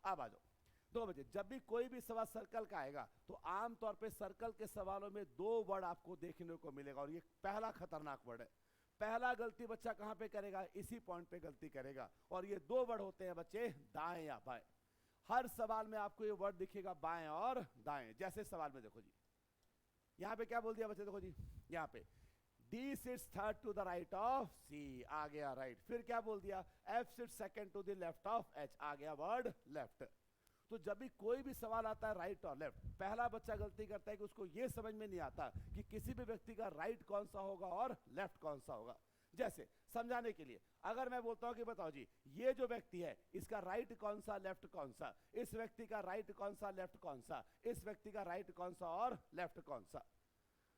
अब आ जाओ, तो बच्चे जब भी कोई भी सवाल सर्कल का आएगा तो आमतौर पे सर्कल के सवालों में दो वर्ड आपको देखने को मिलेगा और ये पहला खतरनाक वर्ड है। पहला गलती बच्चा कहां पे करेगा, इसी पॉइंट पे गलती करेगा। और ये दो वर्ड होते हैं बच्चे दाएं या बाएं। हर सवाल में आपको ये वर्ड दिखेगा बाएं और दाएं। जैसे सवाल में देखो जी, यहां पे क्या बोल दिया बच्चे, देखो जी यहां पे D sits third to the right of C, आ गया राइट। फिर क्या बोल दिया, F sits second to the left of H, आ गया वर्ड लेफ्ट। तो जब भी कोई भी सवाल आता है राइट और लेफ्ट, पहला बच्चा गलती करता है कि उसको ये समझ में नहीं आता कि किसी भी व्यक्ति का राइट कौन सा होगा और लेफ्ट कौन सा होगा। जैसे समझाने के लिए अगर मैं बोलता हूं कि बताओ जी ये जो व्यक्ति है इसका राइट कौन सा लेफ्ट कौन सा, इस व्यक्ति का राइट कौन सा लेफ्ट कौन सा, इस व्यक्ति का राइट कौन सा और लेफ्ट कौन सा।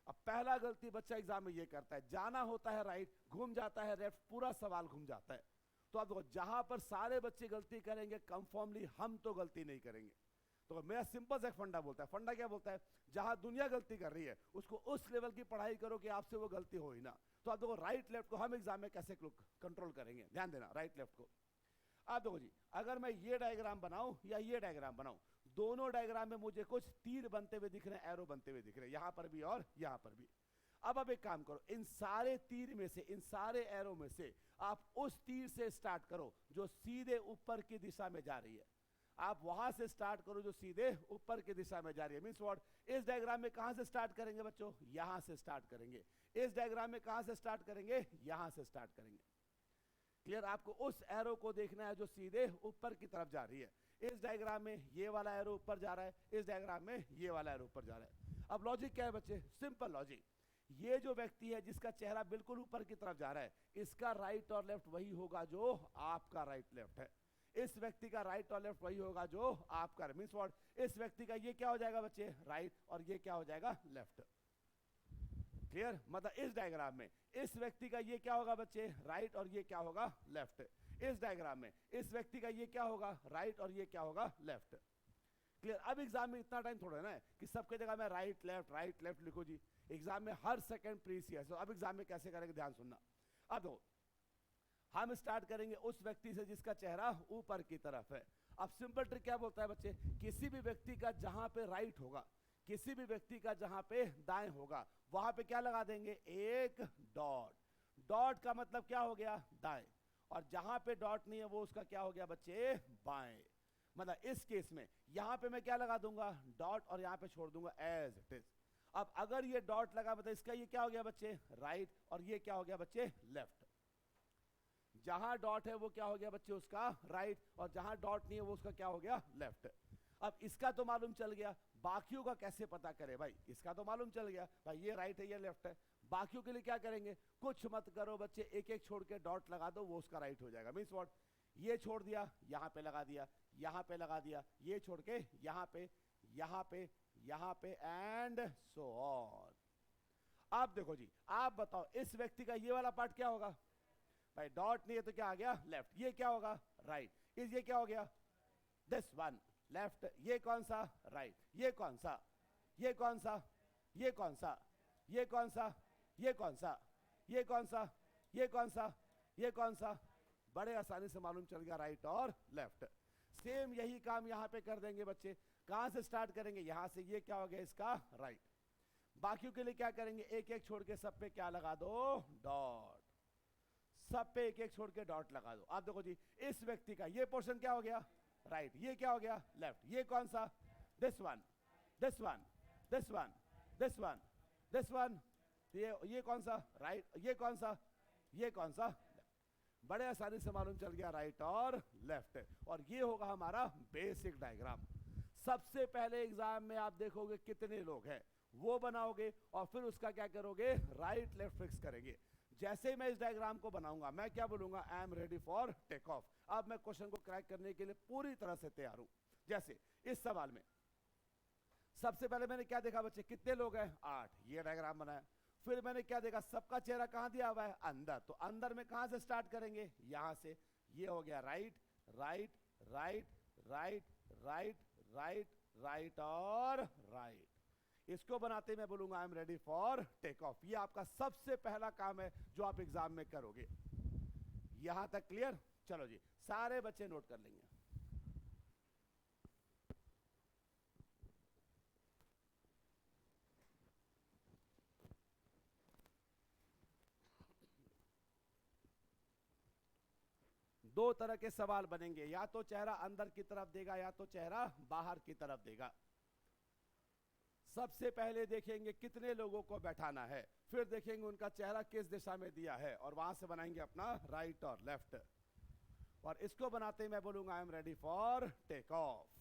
अब पहला गलती बच्चा एग्जाम में ये करता है, जाना होता है राइट, घूम जाता है लेफ्ट, पूरा सवाल घूम जाता है। तो अब देखो जहां पर सारे बच्चे गलती करेंगे कंफर्मली हम तो गलती नहीं करेंगे। तो मेरा सिंपल सा फंडा बोलता है, फंडा क्या बोलता है, जहां दुनिया गलती कर रही है उसको उस लेवल की पढ़ाई करो कि आपसे वो गलती हो ही ना। तो अब देखो राइट लेफ्ट को हम एग्जाम में कैसे कंट्रोल करेंगे, ध्यान देना राइट लेफ्ट को। अब देखो जी अगर मैं ये डायग्राम बनाऊं या ये डायग्राम बनाऊं, दोनों डायग्राम में मुझे कुछ तीर बनते हुए दिख रहे हैं, एरो बनते हुए दिख रहे हैं, यहां पर भी और यहां पर भी। अब एक काम करो, इन सारे तीर में से, इन सारे एरो में से आप उस तीर से स्टार्ट करो जो सीधे ऊपर की दिशा में जा रही है। आप वहां से स्टार्ट करो जो सीधे ऊपर की दिशा में जा रही है। मींस व्हाट, इस डायग्राम में कहां से स्टार्ट करेंगे बच्चों, यहां से स्टार्ट करेंगे। इस डायग्राम में कहां से स्टार्ट करेंगे, यहां से स्टार्ट करेंगे। क्लियर, आपको उस एरो को देखना है जो सीधे ऊपर की तरफ जा रही है। इस डायग्राम में ये वाला एरो ऊपर जा रहा है, इस डायग्राम में ये वाला एरो ऊपर जा रहा है। अब लॉजिक क्या है बच्चे, सिंपल लॉजिक, ये जो व्यक्ति है जिसका चेहरा बिल्कुल ऊपर की तरफ जा रहा है, इसका राइट और लेफ्ट वही होगा जो आपका राइट लेफ्ट है। इस व्यक्ति का राइट और लेफ्ट वही होगा जो आपका, मींस व्हाट, इस व्यक्ति का ये क्या हो जाएगा बच्चे, राइट, और ये क्या हो जाएगा, लेफ्ट। क्लियर, मतलब इस डायग्राम में इस व्यक्ति का ये क्या होगा बच्चे, राइट, और ये क्या होगा, लेफ्ट। इस डायग्राम में इस व्यक्ति का ये क्या होगा, राइट, और ये क्या होगा, लेफ्ट। क्लियर। अब एग्जाम में इतना टाइम थोड़ा ना है कि सबके जगह में राइट लेफ्ट लिखो जी। एग्जाम में हर सेकंड प्रीसियस। अब एग्जाम में कैसे करेंगे, ध्यान सुनना। अब देखो हम स्टार्ट करेंगे उस व्यक्ति से जिसका चेहरा ऊपर की तरफ है। अब सिंपल ट्रिक क्या बोलता है बच्चे, किसी भी व्यक्ति का जहां पे राइट होगा, किसी भी व्यक्ति का जहां पे दाएं होगा, वहां पे क्या लगा देंगे, एक डॉट। डॉट का मतलब क्या हो गया, दाएं, और जहां पे डॉट नहीं है वो उसका क्या हो गया बच्चे, बाएं। मतलब इस केस में यहां पे मैं क्या लगा दूंगा, डॉट, और यहां पे छोड़ दूंगा एज इट इज। अब अगर ये डॉट लगा मतलब इसका ये क्या हो गया बच्चे, राइट, और ये क्या हो गया बच्चे, लेफ्ट। जहां डॉट है वो क्या हो गया बच्चे, उसका राइट, और जहां डॉट नहीं है वो उसका क्या हो गया, लेफ्ट। अब इसका तो मालूम चल गया, बाकियों का कैसे पता करें भाई, इसका तो मालूम चल गया भाई ये राइट है ये लेफ्ट है। बाकियों के लिए क्या करेंगे, कुछ मत करो बच्चे, एक एक छोड़ के डॉट लगा दो, वो उसका राइट हो जाएगा। मींस व्हाट, ये छोड़ दिया, यहां पे लगा दिया, यहां पे लगा दिया, ये छोड़ के यहां पे, यहां पे, यहां पे, एंड सो ऑन। आप देखो जी, आप बताओ इस व्यक्ति का ये वाला पार्ट क्या होगा भाई, डॉट नहीं है तो क्या आ गया, लेफ्ट। ये क्या होगा, राइट। इस ये क्या हो गया, दिस वन लेफ्ट। ये कौन सा, राइट। ये कौन सा, ये कौन सा, ये कौन सा, ये कौन सा, ये कौन सा, ये कौन सा, ये कौन सा, ये कौन सा। बड़े आसानी से मालूम चल गया राइट और लेफ्ट। सेम यही काम यहां पे कर देंगे बच्चे। कहां से स्टार्ट करेंगे, यहां से, ये क्या हो गया इसका राइट। बाकियों के लिए क्या करेंगे, एक एक छोड़ के सब पे क्या लगा दो, डॉट। सब पे एक एक छोड़ के डॉट लगा दो। आप देखो जी इस व्यक्ति का ये पोर्शन क्या हो गया, राइट, ये क्या हो गया, लेफ्ट। ये कौन सा, this one, this one, this one, this one, this one. ये कौन सा, राइट। ये कौन सा, ये कौन सा। बड़े आसानी से मालूम चल गया राइट और लेफ्ट। और ये होगा हमारा बेसिक डायग्राम। सबसे पहले एग्जाम में आप देखोगे कितने लोग हैं वो बनाओगे, और फिर उसका क्या करोगे, राइट लेफ्ट फिक्स करेंगे। जैसे ही मैं इस डायग्राम को बनाऊंगा मैं क्या बोलूंगा, I am ready for take off. अब मैं क्वेश्चन को क्रैक करने के लिए पूरी तरह से तैयार हूं। जैसे इस सवाल में सबसे पहले मैंने क्या देखा बच्चे, कितने लोग हैं, 8। ये डायग्राम बनाया। फिर मैंने क्या देखा, सबका चेहरा कहां दिया हुआ है, अंदर। तो अंदर में कहां से स्टार्ट करेंगे, यहां से। ये हो गया right, right, right, right, right, right, right और राइट। इसको बनाते मैं बोलूंगा I am ready for take off. ये आपका सबसे पहला काम है जो आप एग्जाम में करोगे। यहां तक क्लियर। चलो जी सारे बच्चे नोट कर लेंगे। दो तरह के सवाल बनेंगे, या तो चेहरा अंदर की तरफ देगा या तो चेहरा बाहर की तरफ देगा। सबसे पहले देखेंगे कितने लोगों को बैठाना है, फिर देखेंगे उनका चेहरा किस दिशा में दिया है, और वहां से बनाएंगे अपना राइट और लेफ्ट। और इसको बनाते ही मैं बोलूंगा I am ready for take off.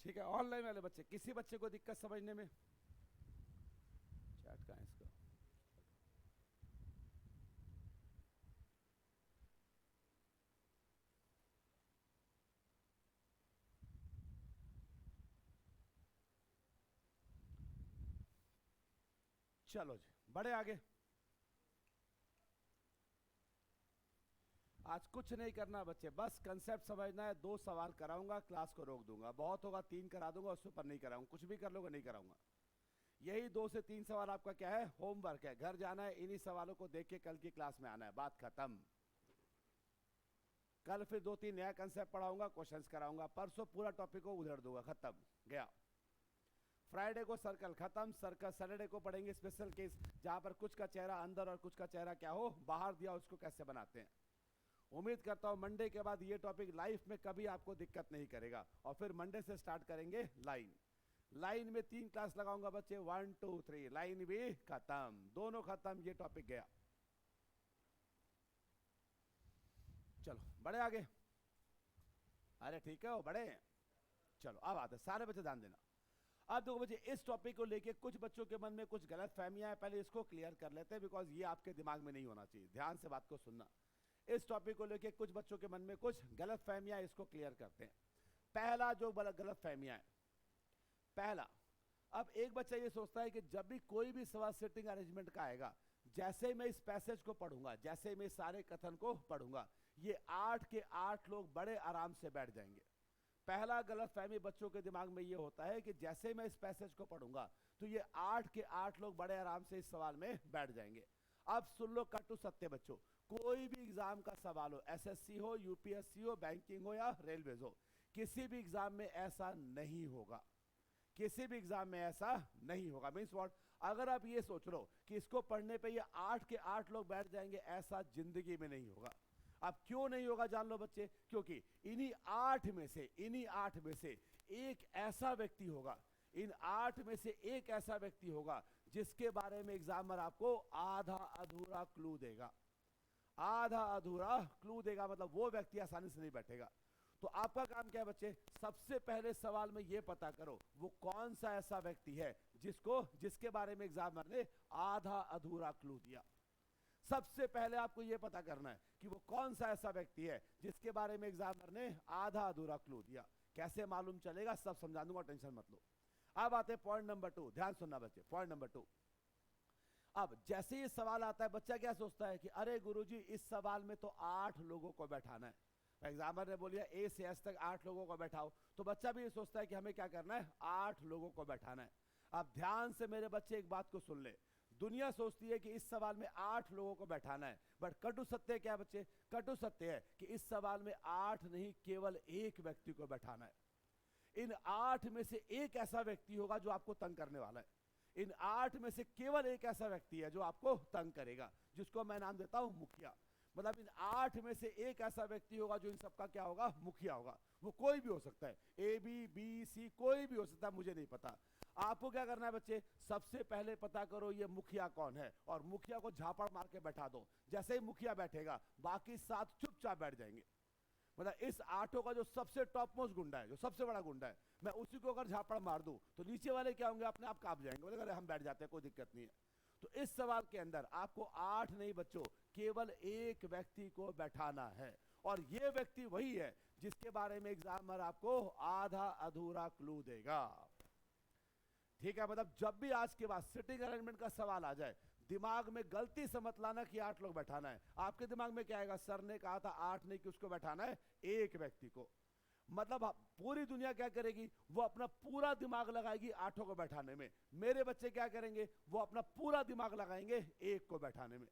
ठीक है, ऑनलाइन वाले बच्चे, किसी बच्चे को दिक्कत समझने में? चैट कहाँ है इसका? चलो जी, बड़े आगे। आज कुछ नहीं करना बच्चे, बस कंसेप्ट समझना है। 2 सवाल कराऊंगा, क्लास को रोक दूंगा, बहुत होगा 3 करा दूंगा, उससे ऊपर नहीं कराऊंगा। कुछ भी कर लोगे नहीं कराऊंगा। यही 2 से 3 सवाल आपका क्या है, होमवर्क है। घर जाना है, इन्हीं सवालों को देख के कल की क्लास में आना है, बात खत्म। कल फिर 2-3 नया कंसेप्ट पढ़ाऊंगा, क्वेश्चंस कराऊंगा। परसों पूरा टॉपिक को उधेड़ दूंगा, खत्म गया। फ्राइडे को सर्कल खत्म, सर्कल सैटरडे को पढ़ेंगे स्पेशल केस, जहां पर कुछ का चेहरा अंदर और कुछ का चेहरा क्या हो बाहर दिया, उसको कैसे बनाते हैं। उम्मीद करता हूं मंडे के बाद ये टॉपिक लाइफ में कभी आपको दिक्कत नहीं करेगा। और फिर मंडे से स्टार्ट करेंगे लाइन। लाइन में 3 क्लास लगाऊंगा बच्चे, 1 2 3, लाइन भी खत्म, दोनों खत्म, ये टॉपिक गया। चलो बड़े आगे। अरे ठीक है, वो बड़े। चलो अब आते, सारे बच्चे ध्यान देना। अब देखो बच्चे, इस टॉपिक को लेके कुछ बच्चों के मन में कुछ गलत फहमियां हैं, पहले इसको क्लियर कर लेते हैं, बिकॉज ये आपके दिमाग में नहीं होना चाहिए। ध्यान से बात को सुनना। इस टॉपिक को लेके कुछ बच्चों के मन में कुछ गलत फहमियां, इसको क्लियर करते हैं। पहला जो गलत फहमियां है, पहला, अब एक बच्चा ये सोचता है कि जब भी कोई भी सवाल सिटिंग अरेंजमेंट का आएगा, जैसे ही मैं इस पैसेज को पढ़ूंगा, जैसे ही मैं सारे कथन को पढ़ूंगा, ये 8 के 8 लोग बड़े आराम से बैठ जाएंगे। पहला गलत फहमी बच्चों के दिमाग में ये होता है कि जैसे मैं इस पैसेज को पढ़ूंगा तो ये 8 के 8 लोग बड़े आराम से इस सवाल में बैठ जाएंगे। अब सुन लो कटु सत्य बच्चों, कोई भी एग्जाम का सवाल हो, एसएससी हो, यूपीएससी हो, बैंकिंग हो या रेलवेज हो, किसी भी एग्जाम में ऐसा नहीं होगा। किसी भी एग्जाम में ऐसा नहीं होगा। मीन्स व्हाट, अगर आप ये सोच लो कि इसको पढ़ने पे ये 8 के 8 लोग बैठ जाएंगे, ऐसा जिंदगी में नहीं होगा। अब क्यों नहीं होगा जान लो बच्चे, क्योंकि इन्हीं 8 में से एक ऐसा व्यक्ति होगा, इन 8 में से एक ऐसा व्यक्ति होगा जिसके बारे में एग्जामर आपको आधा अधूरा क्लू देगा। आधा अधूरा क्लू देगा, मतलब वो व्यक्ति आसानी से नहीं बैठेगा। तो आपका काम क्या है बच्चे, सबसे पहले सवाल में ये पता करो वो कौन सा ऐसा व्यक्ति है जिसके बारे में एग्जामर ने आधा अधूरा क्लू दिया। सबसे पहले आपको यह पता करना है कि वो कौन सा ऐसा व्यक्ति है जिसके बारे में एग्जामिनर ने आधा अधूरा क्लू दिया। कैसे मालूम चलेगा, सब समझा दूंगा, टेंशन मत लो। अब आते हैं पॉइंट नंबर 2, ध्यान सुनना बच्चे, पॉइंट नंबर 2। अब जैसे ही सवाल आता है, बच्चा क्या सोचता है कि अरे गुरुजी इस सवाल में तो 8 लोगों को बैठाना है। एग्जामिनर ने बोलिया ए से एस तक 8 लोगों को बैठाओ, तो बच्चा भी ये सोचता है कि हमें क्या करना है, 8 लोगों को बैठाना है। अब ध्यान से मेरे बच्चे एक बात को सुन ले, दुनिया सोचती है कि इस सवाल में 8 लोगों को बैठाना है, बट कटु सत्य क्या है बच्चे, कटु सत्य है कि इस सवाल में 8 नहीं, केवल एक व्यक्ति को बैठाना है। इन 8 में से एक ऐसा व्यक्ति होगा जो आपको तंग करने वाला है। इन 8 में से केवल एक ऐसा व्यक्ति है जो आपको तंग करेगा, जिसको मैं नाम देता हूं मुखिया। मतलब इन 8 में से एक ऐसा व्यक्ति होगा जो इन सबका क्या होगा, मुखिया होगा। वो कोई भी हो सकता है, ए बी बी सी, कोई भी हो सकता है, मुझे नहीं पता। आपको क्या करना है बच्चे, सबसे पहले पता करो ये मुखिया कौन है, और मुखिया को झापड़ मार के बैठा दो। जैसे ही मुखिया बैठेगा, बाकी 7 चुपचाप बैठ जाएंगे। मतलब इस 8 का जो सबसे टॉप मोस्ट गुंडा है, जो सबसे बड़ा गुंडा है, मैं उसी को अगर झापड़ मार दूं तो नीचे वाले क्या होंगे, अपने आप कांप जाएंगे, बोले अरे हम बैठ जाते हैं, कोई दिक्कत नहीं है। तो इस सवाल के अंदर आपको 8 नहीं बच्चों, केवल एक व्यक्ति को बैठाना है, और यह व्यक्ति वही है जिसके बारे में एग्जामिनर आपको आधा अधूरा क्लू देगा। ठीक है, मतलब जब भी आज के बाद सिटिंग अरेंजमेंट का सवाल आ जाए, दिमाग में गलती से मत लाना कि 8 लोग बैठाना है। आपके दिमाग में क्या आएगा, सर ने कहा था 8 नहीं कि उसको बैठाना है एक व्यक्ति को। मतलब पूरी दुनिया क्या करेगी, वो अपना पूरा दिमाग लगाएगी 8 को बैठाने में। मेरे बच्चे क्या करेंगे, वो अपना पूरा दिमाग लगाएंगे एक को बैठाने में।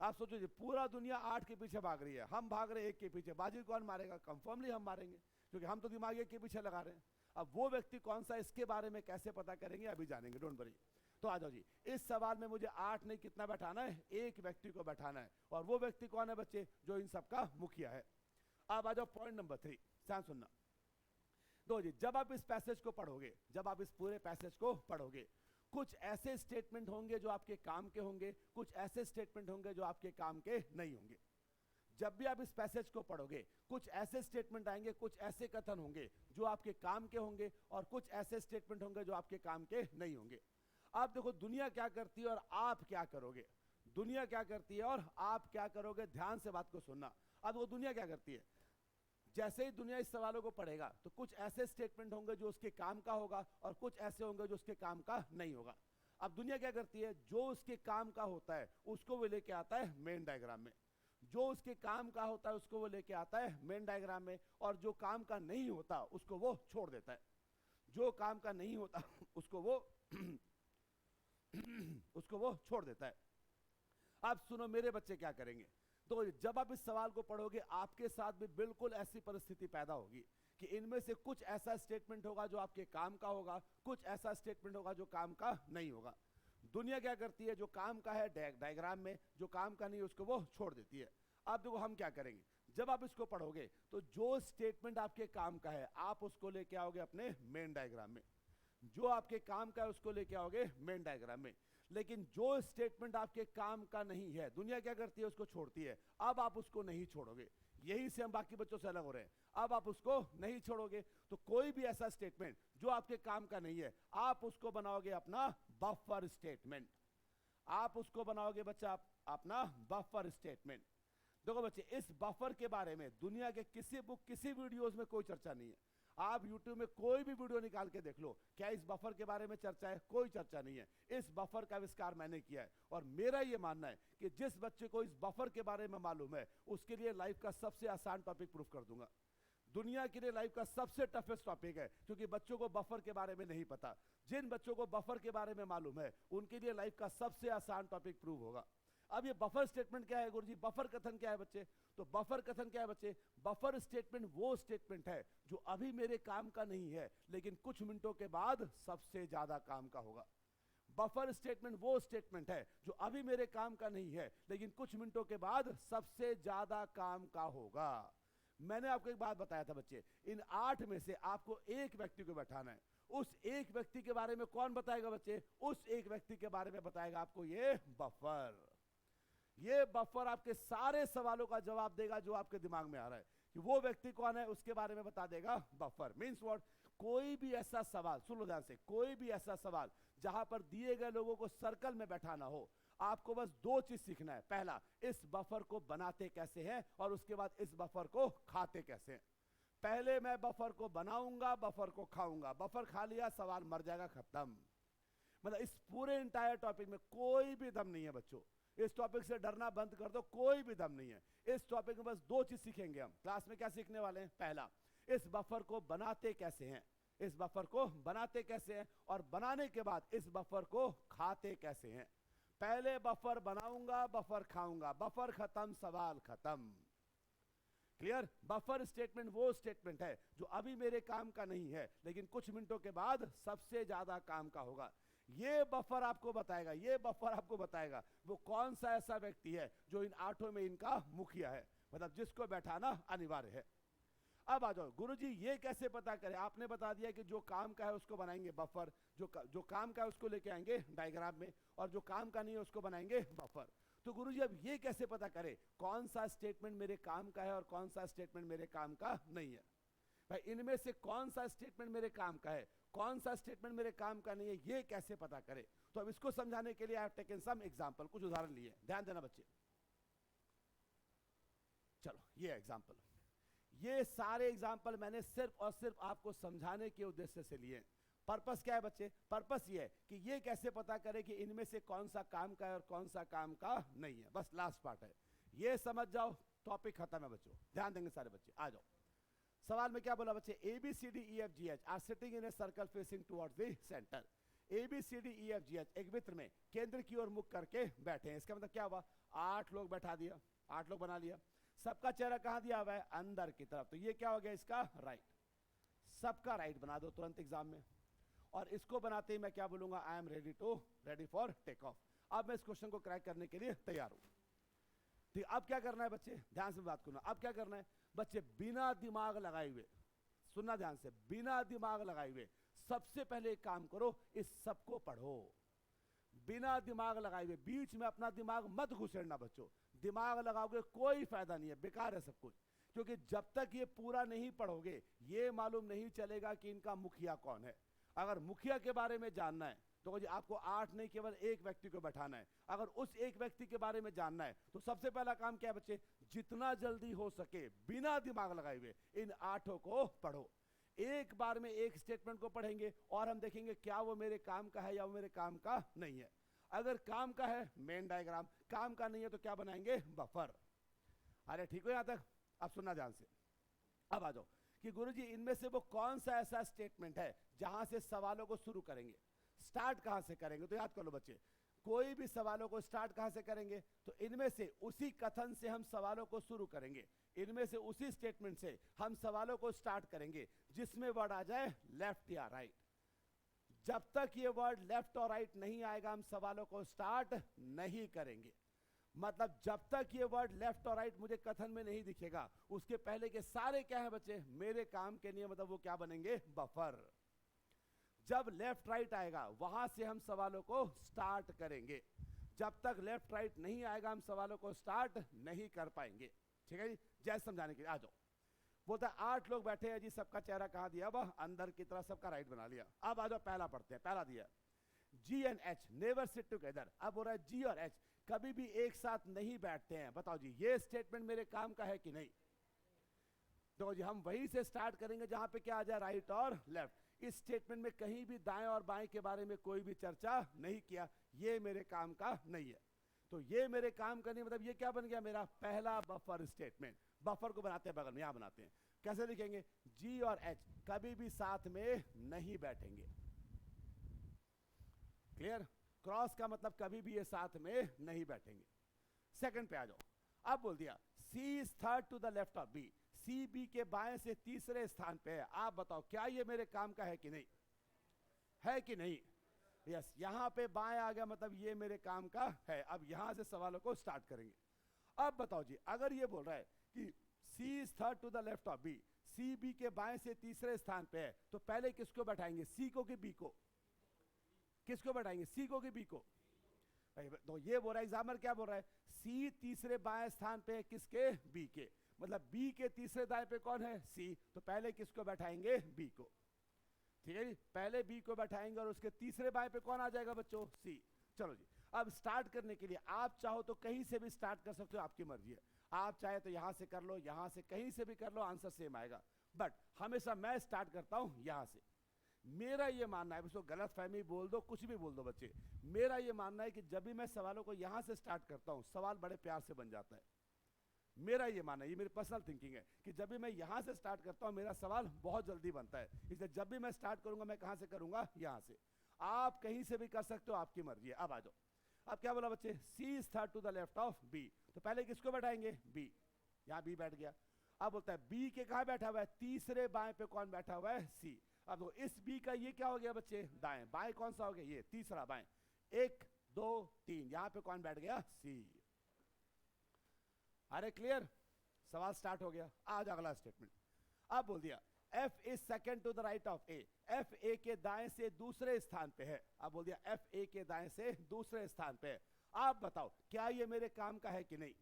आप सोचो, पूरा दुनिया 8 के पीछे भाग रही है, हम भाग रहे हैं 1 के पीछे। बाजी कौन मारेगा, कंफर्मली हम मारेंगे, क्योंकि हम तो दिमाग 1 के पीछे लगा रहे हैं। अब वो व्यक्ति कौन सा, इसके बारे में कैसे पता करेंगे, अभी जानेंगे, डोंट वरी। तो आ जाओ जी, इस सवाल में मुझे 8 नहीं कितना बैठाना है, एक व्यक्ति को बैठाना है। और वो व्यक्ति कौन है बच्चे, जो इन सबका मुखिया है। अब आ जाओ पॉइंट नंबर 3, ध्यान सुनना। तो जी, जब आप इस पैसेज को पढ़ोगे, जब आप इस पूरे पैसेज को पढ़ोगे, कुछ ऐसे स्टेटमेंट होंगे जो आपके काम के होंगे, कुछ ऐसे स्टेटमेंट होंगे जो आपके काम के नहीं होंगे। जब भी आप इस पैसेज को पढ़ोगे, कुछ ऐसे स्टेटमेंट आएंगे, कुछ ऐसे कथन होंगे जो आपके काम के होंगे, और कुछ ऐसे स्टेटमेंट होंगे जो आपके काम के नहीं होंगे। आप देखो दुनिया क्या करती है और आप क्या करोगे, दुनिया क्या करती है और आप क्या करोगे, ध्यान से बात को सुनना। अब वो दुनिया क्या करती है, जैसे ही दुनिया इस सवालों को पढ़ेगा तो कुछ ऐसे स्टेटमेंट होंगे जो उसके काम का होगा, और कुछ ऐसे होंगे जो उसके काम का नहीं होगा। अब दुनिया क्या करती है, जो उसके काम का होता है उसको वो लेके आता है मेन डायग्राम में, जो उसके काम का होता है उसको वो लेके आता है मेन डायग्राम में, और जो काम का नहीं होता उसको वो छोड़ देता है। जो काम का नहीं होता उसको वो उसको वो छोड़ देता है। अब सुनो मेरे बच्चे क्या करेंगे। तो जब आप इस सवाल को पढ़ोगे, आपके साथ भी बिल्कुल ऐसी परिस्थिति पैदा होगी कि इनमें से कुछ ऐसा स्टेटमेंट होगा जो आपके काम का होगा, कुछ ऐसा स्टेटमेंट होगा जो काम का नहीं होगा। दुनिया क्या करती है, जो काम का है डायग्राम में, जो काम का नहीं उसको वो छोड़ देती है। अब देखो हम क्या करेंगे, जब आप इसको पढ़ोगे तो जो स्टेटमेंट आपके काम का है आप उसको लेके आओगे अपने मेन डायग्राम में, जो आपके काम का है उसको लेके आओगे मेन डायग्राम में। लेकिन जो स्टेटमेंट आपके काम का नहीं है, दुनिया क्या करती है, उसको छोड़ती है। अब आप उसको नहीं छोड़ोगे, यही से हम बाकी बच्चों से अलग हो रहे हैं। अब आप उसको नहीं छोड़ोगे, तो कोई भी ऐसा स्टेटमेंट जो आपके काम का नहीं है, आप उसको बनाओगे अपना बफर स्टेटमेंट। आप उसको बनाओगे बच्चा अपना बफर स्टेटमेंट। देखो बच्चे, इस बफर के बारे में दुनिया के किसी बुक, किसी वीडियोस में कोई चर्चा नहीं है। आप YouTube में कोई भी वीडियो निकाल के देख लो, क्या इस बफर के बारे में चर्चा है, कोई चर्चा नहीं है। इस बफर का आविष्कार मैंने किया है, और मेरा ये मानना है कि जिस बच्चे को इस बफर के बारे में मालूम है, उसके लिए लाइफ का सबसे आसान टॉपिक प्रूफ कर दूंगा। दुनिया के लिए लाइफ का सबसे टफेस्ट टॉपिक है, क्योंकि बच्चों को बफर के बारे में नहीं पता। जिन बच्चों को बफर के बारे में मालूम है, उनके लिए लाइफ का सबसे आसान टॉपिक प्रूव होगा। अब ये बफर स्टेटमेंट क्या है गुरुजी, बफर कथन क्या है बच्चे? तो बफर कथन क्या है बच्चे? बफर स्टेटमेंट वो स्टेटमेंट है जो अभी मेरे काम का नहीं है, लेकिन कुछ मिनटों के बाद सबसे ज्यादा काम का होगा। बफर स्टेटमेंट वो स्टेटमेंट है जो अभी मेरे काम का नहीं है, लेकिन कुछ मिनटों के बाद सबसे ज्यादा काम का होगा। मैंने आपको एक बात बताया था बच्चे, इन 8 में से आपको एक व्यक्ति को बैठाना है। उस एक व्यक्ति के बारे में कौन बताएगा बच्चे? उस एक व्यक्ति के बारे में बताएगा आपको ये बफर। ये बफर आपके सारे सवालों का जवाब देगा जो आपके दिमाग में आ रहा है कि वो व्यक्ति कौन है, उसके बारे में बता देगा बफर। Means what? कोई भी ऐसा सवाल, सुन लो ध्यान से, कोई भी ऐसा सवाल जहां पर दिए गए लोगों को सर्कल में बैठाना हो, आपको बस 2 चीज सीखना है। पहला, इस बफर को बनाते कैसे हैं, और उसके बाद इस बफर को खाते कैसे हैं। पहले मैं बफर को बनाऊंगा, बफर को खाऊंगा, बफर खा लिया सवाल मर जाएगा, खत्म। मतलब इस पूरे इंटायर टॉपिक में कोई भी दम नहीं है बच्चों। इस टॉपिक से डरना बंद कर दो, कोई भी दम नहीं है। इस टॉपिक में बस 2 चीज सीखेंगे हम क्लास में। क्या सीखने वाले हैं? पहला, इस बफर को बनाते कैसे हैं, इस बफर को बनाते कैसे हैं, और बनाने के बाद इस बफर को खाते कैसे हैं। पहले बफर बनाऊंगा, बफर खाऊंगा, बफर खत्म, सवाल खत्म। क्लियर? बफर स्टेटमेंट वो स्टेटमेंट है जो अभी मेरे काम का नहीं है, लेकिन कुछ मिनटों के बाद सबसे ज्यादा काम का होगा। ये बफर आपको बताएगा, ये बफर आपको बताएगा वो कौन सा ऐसा व्यक्ति है जो इन 8 में इनका मुखिया है, मतलब जिसको बैठाना अनिवार्य है। अब आ जाओ गुरुजी, ये कैसे पता करें? आपने बता दिया कि जो काम का है उसको बनाएंगे बफर, जो काम का है उसको लेके आएंगे डायग्राम में, और जो काम का नहीं है उसको बनाएंगे बफर। तो गुरुजी अब ये कैसे पता करें कौन सा स्टेटमेंट मेरे काम का है और कौन सा स्टेटमेंट मेरे काम का नहीं है? भाई इनमें से कौन सा स्टेटमेंट मेरे काम का है, कौन सा स्टेटमेंट मेरे काम का नहीं है, ये कैसे पता करें? तो अब इसको समझाने के लिए I have taken some example, कुछ उदाहरण लिए। ध्यान देना बच्चे। चलो ये एग्जांपल, ये सारे एग्जाम्पल मैंने सिर्फ और सिर्फ आपको समझाने के उद्देश्य से लिए। पर्पस क्या है बच्चे? पर्पस ये है कि ये कैसे पता करें कि इनमें से कौन सा काम का है और कौन सा काम का नहीं है। बस लास्ट पार्ट है, ये समझ जाओ, टॉपिक खत्म है बच्चों। ध्यान देंगे सारे बच्चे। आ जाओ, सवाल में क्या बोला बच्चे? A B C D E F G H are sitting in a circle facing towards the centre. A B C D E F G H एक वृत्त में केंद्र की ओर मुख करके बैठे हैं। इसका मतलब क्या हुआ? 8 लोग बैठा दिया, 8 लोग बना लिया। सबका चेहरा कहाँ दिया हुआ है? अंदर की तरफ। तो ये क्या हो गया इसका? राइट। सबका राइट बना दो तुरंत एग्जाम में। और इसको बनाते ही मैं क्या बोलूंगा? I am ready for take off. अब मैं इस क्वेश्चन को क्रैक करने के लिए तैयार हूं। ठीक, अब क्या करना है बच्चे? ध्यान से बात करना। अब क्या करना है बच्चे? बिना दिमाग लगाए हुए, सुनना ध्यान से, बिना दिमाग लगाए हुए सबसे पहले एक काम करो, इस सबको पढ़ो। बिना दिमाग लगाए हुए, बीच में अपना दिमाग मत घुसेड़ना बच्चों। दिमाग लगाओगे कोई फायदा नहीं है, बेकार है सब कुछ। क्योंकि जब तक ये पूरा नहीं पढ़ोगे ये मालूम नहीं चलेगा कि इनका मुखिया कौन है। अगर मुखिया के बारे में जानना है तो जी आपको 8 नहीं केवल एक व्यक्ति को बैठाना है। अगर उस एक व्यक्ति के बारे में जानना है तो सबसे पहला काम क्या है बच्चे? जितना जल्दी हो सके बिना दिमाग लगाए हुए इन 8 को पढ़ो। एक बार में एक स्टेटमेंट को पढ़ेंगे और हम देखेंगे क्या वो मेरे काम का है या वो मेरे काम का नहीं है। अगर काम का है मेन डायग्राम, काम का नहीं है तो क्या बनाएंगे? बफर। अरे ठीक हो यहां तक? अब सुनना ध्यान से। अब आ जाओ कि गुरुजी इनमें से वो कौन सा ऐसा स्टेटमेंट है जहां से सवालों को शुरू करेंगे? स्टार्ट कहां से करेंगे? तो याद कर लो बच्चे, कोई भी सवालों को स्टार्ट कहां से करेंगे? तो इनमें से उसी कथन से हम सवालों को शुरू करेंगे। इनमें से उसी स्टेटमेंट से हम सवालों को स्टार्ट करेंगे जिसमें वर्ड आ जाए लेफ्ट या राइट। जब तक ये वर्ड लेफ्ट और राइट नहीं आएगा हम सवालों को स्टार्ट नहीं करेंगे। मतलब जब तक ये वर्ड लेफ्ट और राइट मुझे कथन में नहीं दिखेगा उसके पहले के सारे क्या है बच्चे? मेरे काम के लिए, मतलब वो क्या बनेंगे? बफर। जब लेफ्ट राइट आएगा वहां से हम सवालों को स्टार्ट करेंगे। जब तक लेफ्ट राइट नहीं आएगा हम सवालों को स्टार्ट नहीं कर पाएंगे। ठीक है जी, जैसे समझाने के लिए। आ जाओ, बोलता है 8 लोग बैठे हैं जी, सबका चेहरा कहां दिया? वह अंदर की तरफ, सबका राइट बना लिया। अब आ जाओ पहला पढ़ते हैं। पहला दिया G and H never sit together. अब बोल रहा है जी और एच कभी भी एक साथ नहीं बैठते हैं। बताओ जी ये स्टेटमेंट मेरे काम का है कि नहीं? तो जी हम वहीं से स्टार्ट करेंगे जहां पे क्या आ जाए? राइट और लेफ्ट। इस स्टेटमेंट में कहीं भी दाएं और बाएं के बारे में कोई भी चर्चा नहीं किया। ये मेरे काम का नहीं है। तो ये मेरे काम का नहीं, मतलब ये क्या बन गया? मेरा पहला बफर स्टेटमेंट। बफर को बनाते हैं बगल में, यहां बनाते हैं। कैसे लिखेंगे? जी और एच कभी भी साथ में नहीं बैठेंगे। क्लियर? क्रॉस का मतलब कभी भी ये साथ में नहीं बैठेंगे। सेकंड पे आ जाओ। अब बोल दिया C is third to the left of B. C B के बाएं से तीसरे स्थान पे है। आप बताओ क्या ये मेरे काम का है कि नहीं? है कि नहीं? यस, यहां पे बाएं आ गया मतलब ये मेरे काम का है। अब यहां से सवालों को स्टार्ट करेंगे। अब बताओ जी अगर ये बोल रहा है कि C is third to the left of B, C B के बाएं से तीसरे स्थान पे है, तो पहले किसको बैठाएंगे? सी को कि बी को? किसको बैठाएंगे? सी को कि बी को? तो ये बोल रहा है एग्जामिनर, क्या बोल रहा है? सी तीसरे बाएं स्थान पे है किसके? बी के। मतलब बी के तीसरे दाएं पे कौन है? सी। तो पहले किसको बैठाएंगे? बी को। ठीक है जी, पहले बी को बैठाएंगे और उसके तीसरे बाएं पे कौन आ जाएगा बच्चों? सी। चलो जी, अब स्टार्ट करने के लिए आप चाहो तो कहीं से भी स्टार्ट कर सकते हो, आपकी मर्जी है। आप चाहे तो यहां से कर लो, यहां से, कहीं से भी कर लो, आंसर सेम आएगा। बट हमेशा मैं स्टार्ट करता हूं यहां से। मेरा ये मानना है, उसको गलत फहमी बोल दो, कुछ भी बोल दो बच्चे, मेरा ये मानना है कि जब भी मैं सवालों को यहां से स्टार्ट करता हूं सवाल बड़े प्यार से बन जाता है। मेरा ये मानना है, ये मेरी पर्सनल थिंकिंग है कि जब भी मैं यहां से स्टार्ट करता हूं मेरा सवाल बहुत जल्दी बनता है। इसलिए जब भी मैं स्टार्ट करूंगा मैं कहां से करूंगा? यहां से। आप कहीं से भी कर सकते हो, आपकी मर्जी है। अब आ जाओ, अब क्या बोला बच्चे? C is third to the left of B. तो पहले किसको बैठाएंगे? बी। यहां बी बैठ गया। अब बोलता है बी के कहां बैठा हुआ है? तीसरे बाएं पे कौन बैठा हुआ है? सी। अब तो इस बी का ये क्या हो गया बच्चे? दाएं। बाएं कौन सा हो गया? ये तीसरा बाएं। 1 2 3, यहां पे कौन बैठ गया? सी। अरे क्लियर? सवाल स्टार्ट हो गया। आज अगला स्टेटमेंट। अब बोल दिया F is second to the right of A. F A के दाएं से दूसरे स्थान पे है। अब बोल दिया एफ ए के दाएं से दूसरे स्थान पे है। आप बताओ क्या ये मेरे काम का है कि नहीं?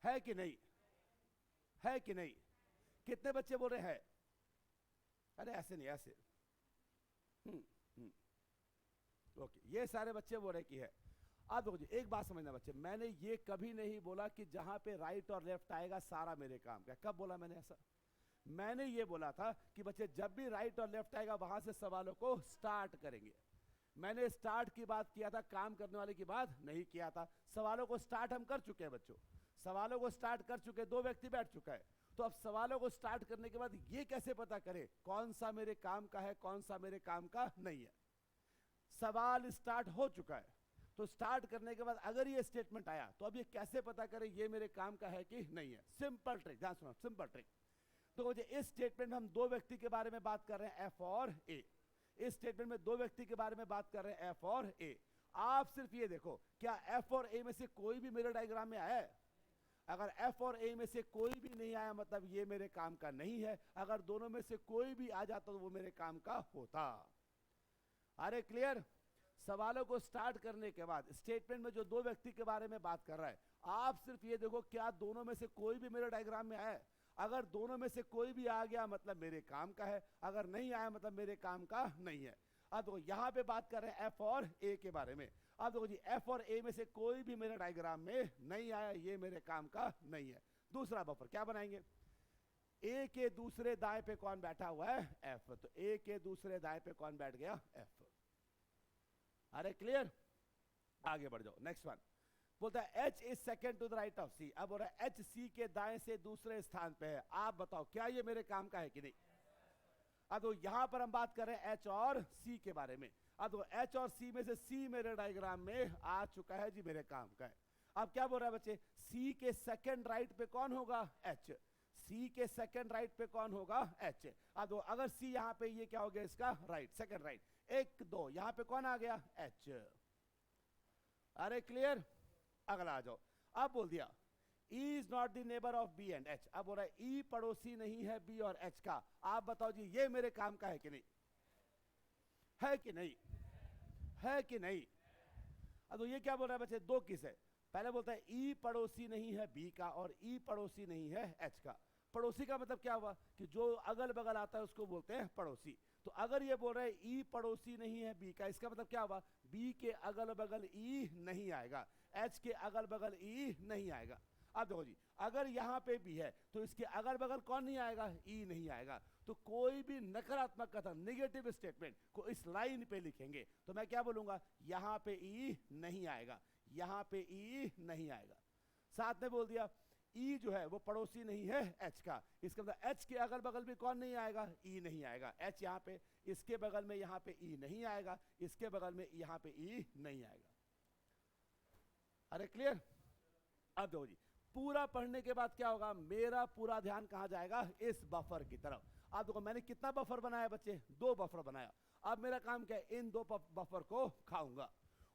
है कि नहीं? है कि नहीं? कितने बच्चे बोल रहे हैं? अरे ऐसे नहीं, ऐसे। ओके, ये सारे बच्चे बोल रहे कि है। आप देखो जी, एक बात समझना बच्चे, मैंने ये कभी नहीं बोला कि जहां पे राइट और लेफ्ट आएगा सारा मेरे काम का। कब बोला मैंने ऐसा? मैंने ये बोला था कि बच्चे जब भी राइट और लेफ्ट आएगा वहां से सवालों को स्टार्ट करेंगे। मैंने स्टार्ट की बात किया था, काम करने वाले की बात नहीं किया था। सवालों को स्टार्ट हम कर चुके हैं बच्चों, सवालों को स्टार्ट कर चुके, 2 व्यक्ति बैठ चुका है। तो अब सवालों को स्टार्ट करने के बाद ये कैसे पता करें कौन सा मेरे काम का है, कौन सा मेरे काम का नहीं है? सवाल स्टार्ट हो चुका है, तो स्टार्ट करने के बाद अगर ये स्टेटमेंट आया तो अब ये कैसे पता करें ये मेरे काम का है कि नहीं है? सिंपल ट्रिक, ध्यान सुनो, सिंपल ट्रिक। तो इस स्टेटमेंट में हम 2 व्यक्ति के बारे में बात कर रहे हैं, एफ और ए। इस स्टेटमेंट में 2 व्यक्ति के बारे में बात कर रहे हैं, एफ और ए। आप सिर्फ ये देखो, क्या एफ और ए में से कोई भी मेरे डायग्राम में आया है? अगर एफ और ए में से कोई भी नहीं आया मतलब ये मेरे काम का नहीं है। अगर दोनों में से कोई भी आ जाता तो वो मेरे काम का होता। अरे क्लियर? सवालों को स्टार्ट करने के बाद स्टेटमेंट में जो 2 व्यक्ति के बारे में बात कर रहा है, आप सिर्फ ये देखो क्या दोनों में से कोई भी मेरे डायग्राम में आया है? अगर दोनों में से कोई भी आ गया मतलब मेरे काम का है, अगर नहीं आया मतलब मेरे काम का नहीं है। अब देखो यहां पे बात कर रहे हैं एफ और ए के बारे में। अब देखो जी, एफ और ए में से कोई भी मेरे डायग्राम में नहीं आया, ये मेरे काम का नहीं है। दूसरा बफर क्या बनाएंगे? ए के दूसरे दाएं पे कौन बैठा हुआ है? एफ। तो ए के दूसरे दाएं पे कौन बैठ गया? एफ। अरे क्लियर? आगे बढ़ जाओ, नेक्स्ट वन। बोलता है H is second to the right of C. अब बोल रहा है एच सी के दाएं से दूसरे स्थान पे है। आप बताओ क्या ये मेरे काम का है कि नहीं? अब तो यहां पर हम बात कर रहे हैं एच और सी के बारे में। अब तो एच और सी में से सी मेरे डायग्राम में आ चुका है जी, मेरे काम का है। अब क्या बोल रहा है बच्चे? सी के सेकेंड राइट पे कौन होगा? एच। सी के सेकेंड राइट पे कौन होगा? एच। अब तो अगर सी यहां पे, ये क्या हो गया इसका? Right, second right. 1 2 यहां पे कौन आ गया? एच। अरे क्लियर? अगला आ जाओ। अब बोल दिया E is not the neighbor of B and H। अब बोल रहा है E पड़ोसी नहीं है B और H का। आप बताओ जी ये मेरे काम का है कि नहीं? है कि नहीं? है कि नहीं? अब तो ये क्या बोल रहा है बच्चे? 2 किस है? पहले बोलता है E पड़ोसी नहीं है B का और E पड़ोसी नहीं है H का। पड़ोसी का मतलब क्या हुआ कि जो अगल बगल आता है उसको बोलते हैं पड़ोसी। तो अगर ये बोल रहे हैं E पड़ोसी नहीं है B का, इसका मतलब क्या हुआ? B के अगल बगल E नहीं आएगा, H के अगल बगल E नहीं आएगा। अब देखो जी, अगर यहाँ पे भी है तो इसके अगल बगल कौन नहीं आएगा? E नहीं आएगा। तो कोई भी नकारात्मक कथन, नेगेटिव स्टेटमेंट को इस लाइन पे लिखेंगे तो मैं क्या बोलूंगा? यहाँ पे E नहीं आएगा, यहाँ पे E नहीं आएगा। साथ में बोल दिया E जो है वो पड़ोसी नहीं है H का, इसका मतलब H के अगल बगल भी कौन नहीं आएगा? E नहीं आएगा। H यहाँ पे, इसके बगल में यहाँ पे E नहीं आएगा, इसके बगल में यहाँ पे E नहीं आएगा। अरे क्लियर? अब देखो जी, पूरा पढ़ने के बाद क्या होगा? मेरा पूरा ध्यान कहां जाएगा? इस बफर की तरफ। अब देखो मैंने कितना बफर बनाया बच्चे? 2 बफर बनाया। अब मेरा काम क्या है? इन 2 बफर को खाऊंगा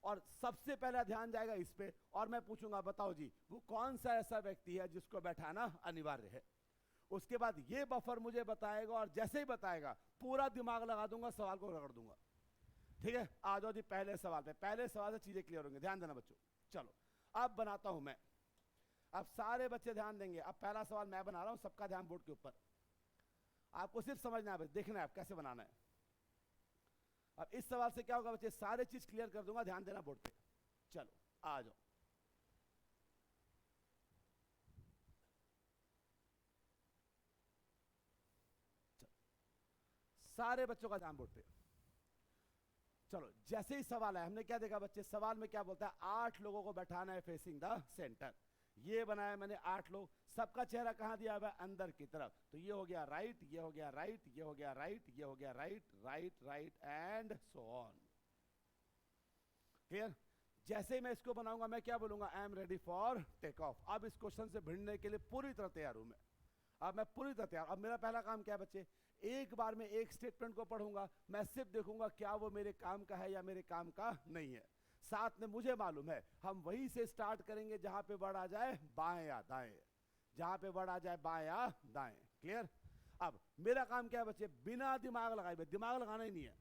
और सबसे पहला ध्यान जाएगा इस पे और मैं पूछूंगा बताओ जी वो कौन सा ऐसा व्यक्ति है जिसको बैठाना अनिवार्य है। उसके बाद ये बफर मुझे बताएगा और जैसे ही बताएगा पूरा दिमाग लगा दूंगा, सवाल को रगड़ दूंगा। ठीक है, आ जाओ जी पहले सवाल पे। पहले सवाल से चीजें क्लियर होंगी, ध्यान देना बच्चों। चलो अब बनाता हूं मैं, अब सारे बच्चे ध्यान देंगे। अब पहला सवाल मैं बना रहा हूं, सबका ध्यान बोर्ड के ऊपर। आपको सिर्फ समझना है, देखना है आप कैसे बनाना है। अब इस सवाल से क्या होगा बच्चे? सारे चीज क्लियर कर दूंगा, ध्यान देना बोर्ड पे। चलो आ जाओ। सारे बच्चों का ध्यान बोर्ड पे। चलो जैसे ही सवाल है, हमने क्या देखा बच्चे? सवाल में क्या बोलता है? 8 लोगों को बैठाना है फेसिंग द सेंटर। ये बनाया मैंने 8 लोग, सबका चेहरा कहां दिया हुआ है? अंदर की तरफ। तो ये हो गया राइट, ये हो गया राइट, ये हो गया राइट, ये हो गया right, right right and so on. Clear? जैसे ही मैं इसको बनाऊंगा मैं क्या बोलूंगा? I am ready for take off. अब इस क्वेश्चन से भिड़ने के लिए पूरी तरह तैयार हूं मैं। अब मैं पूरी तरह तैयार। अब मेरा पहला काम क्या है बच्चे? एक बार में एक स्टेटमेंट को पढ़ूंगा, मैं सिर्फ देखूंगा क्या वो मेरे काम का है या मेरे काम का नहीं है। साथ में मुझे मालूम है हम वहीं से स्टार्ट करेंगे जहां पे वर्ड आ जाए बाएं या दाएं, जहां पे वर्ड आ जाए बाएं या दाएं। क्लियर? अब मेरा काम क्या है बच्चे? बिना दिमाग लगाए, दिमाग लगाना ही नहीं है,